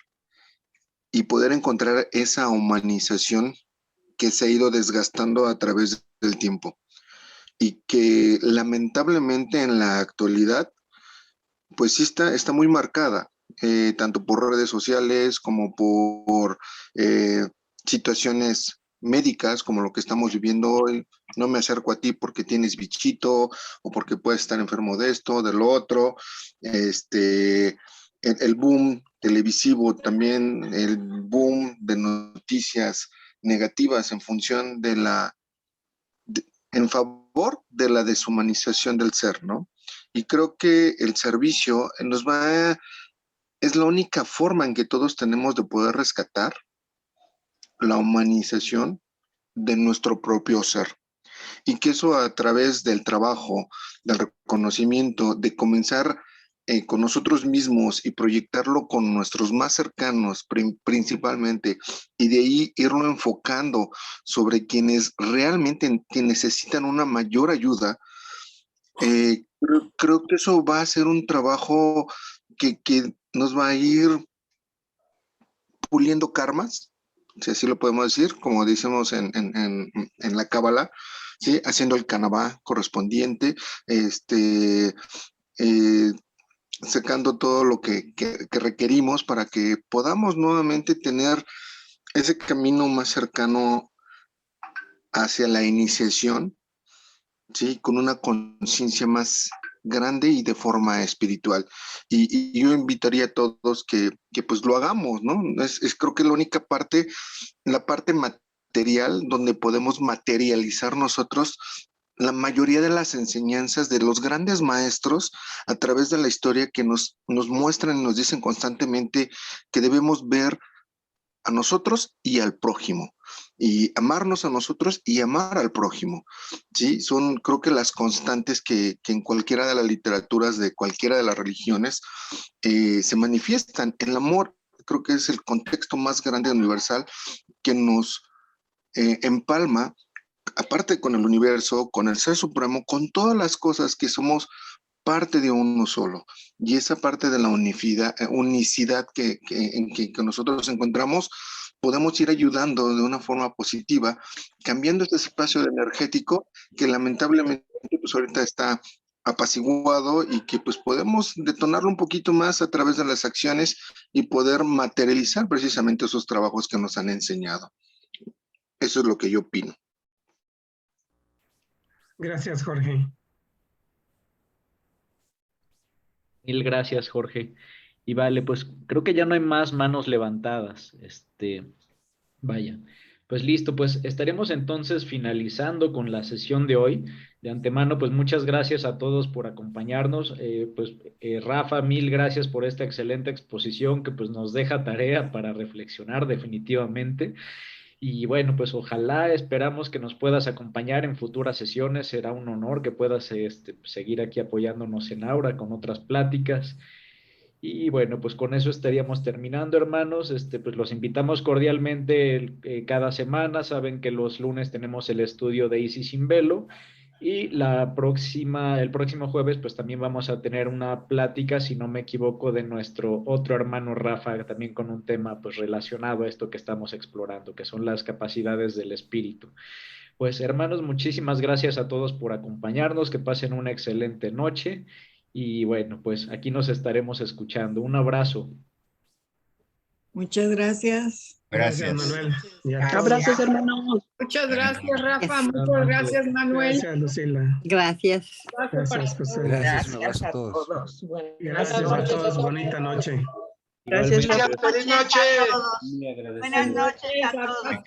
S10: y poder encontrar esa humanización que se ha ido desgastando a través del tiempo y que lamentablemente en la actualidad pues sí está muy marcada, tanto por redes sociales como por situaciones médicas como lo que estamos viviendo hoy. No me acerco a ti porque tienes bichito o porque puedes estar enfermo de esto, de lo otro. El boom televisivo también, el boom de noticias negativas en función en favor de la deshumanización del ser, ¿no? Y creo que el servicio es la única forma en que todos tenemos de poder rescatar la humanización de nuestro propio ser. Y que eso a través del trabajo, del reconocimiento, de comenzar con nosotros mismos y proyectarlo con nuestros más cercanos principalmente, y de ahí irlo enfocando sobre quienes realmente que necesitan una mayor ayuda. Creo que eso va a ser un trabajo que nos va a ir puliendo karmas, si así lo podemos decir, como decimos en la Cábala, ¿sí? Haciendo el canabá correspondiente, sacando todo lo que requerimos para que podamos nuevamente tener ese camino más cercano hacia la iniciación, ¿sí? Con una conciencia más grande y de forma espiritual. Y yo invitaría a todos que pues lo hagamos, ¿no? Creo que la única parte, la parte material donde podemos materializar nosotros la mayoría de las enseñanzas de los grandes maestros a través de la historia que nos muestran y nos dicen constantemente que debemos ver a nosotros y al prójimo, y amarnos a nosotros y amar al prójimo, ¿sí? Son, creo que las constantes que en cualquiera de las literaturas de cualquiera de las religiones se manifiestan. El amor creo que es el contexto más grande universal que nos empalma, aparte con el universo, con el Ser Supremo, con todas las cosas que somos parte de uno solo. Y esa parte de la unicidad en que nosotros encontramos, podemos ir ayudando de una forma positiva, cambiando este espacio energético que lamentablemente pues ahorita está apaciguado y que pues podemos detonarlo un poquito más a través de las acciones y poder materializar precisamente esos trabajos que nos han enseñado. Eso es lo que yo opino.
S2: Gracias, Jorge.
S1: Mil gracias, Jorge. Y vale, pues creo que ya no hay más manos levantadas. Vaya. Pues listo, pues estaremos entonces finalizando con la sesión de hoy. De antemano, pues muchas gracias a todos por acompañarnos. Rafa, mil gracias por esta excelente exposición que pues nos deja tarea para reflexionar definitivamente. Y bueno, pues ojalá esperamos que nos puedas acompañar en futuras sesiones. Será un honor que puedas seguir aquí apoyándonos en Aura con otras pláticas. Y bueno, pues con eso estaríamos terminando, hermanos. Pues los invitamos cordialmente cada semana. Saben que los lunes tenemos el estudio de Isis sin Velo. Y el próximo jueves, pues también vamos a tener una plática, si no me equivoco, de nuestro otro hermano Rafa, también con un tema pues relacionado a esto que estamos explorando, que son las capacidades del espíritu. Pues hermanos, muchísimas gracias a todos por acompañarnos, que pasen una excelente noche y bueno, pues aquí nos estaremos escuchando. Un abrazo.
S11: Muchas gracias.
S2: Gracias, Manuel.
S5: Abrazos, hermanos.
S7: Muchas gracias, Rafa. Muchas gracias, Manuel.
S2: Gracias, Lucila.
S11: Gracias.
S2: Gracias, José.
S6: Gracias, un abrazo a todos.
S2: Gracias a todos. Bonita noche.
S5: Gracias, Rafa.
S3: Feliz noche.
S11: Buenas noches a todos.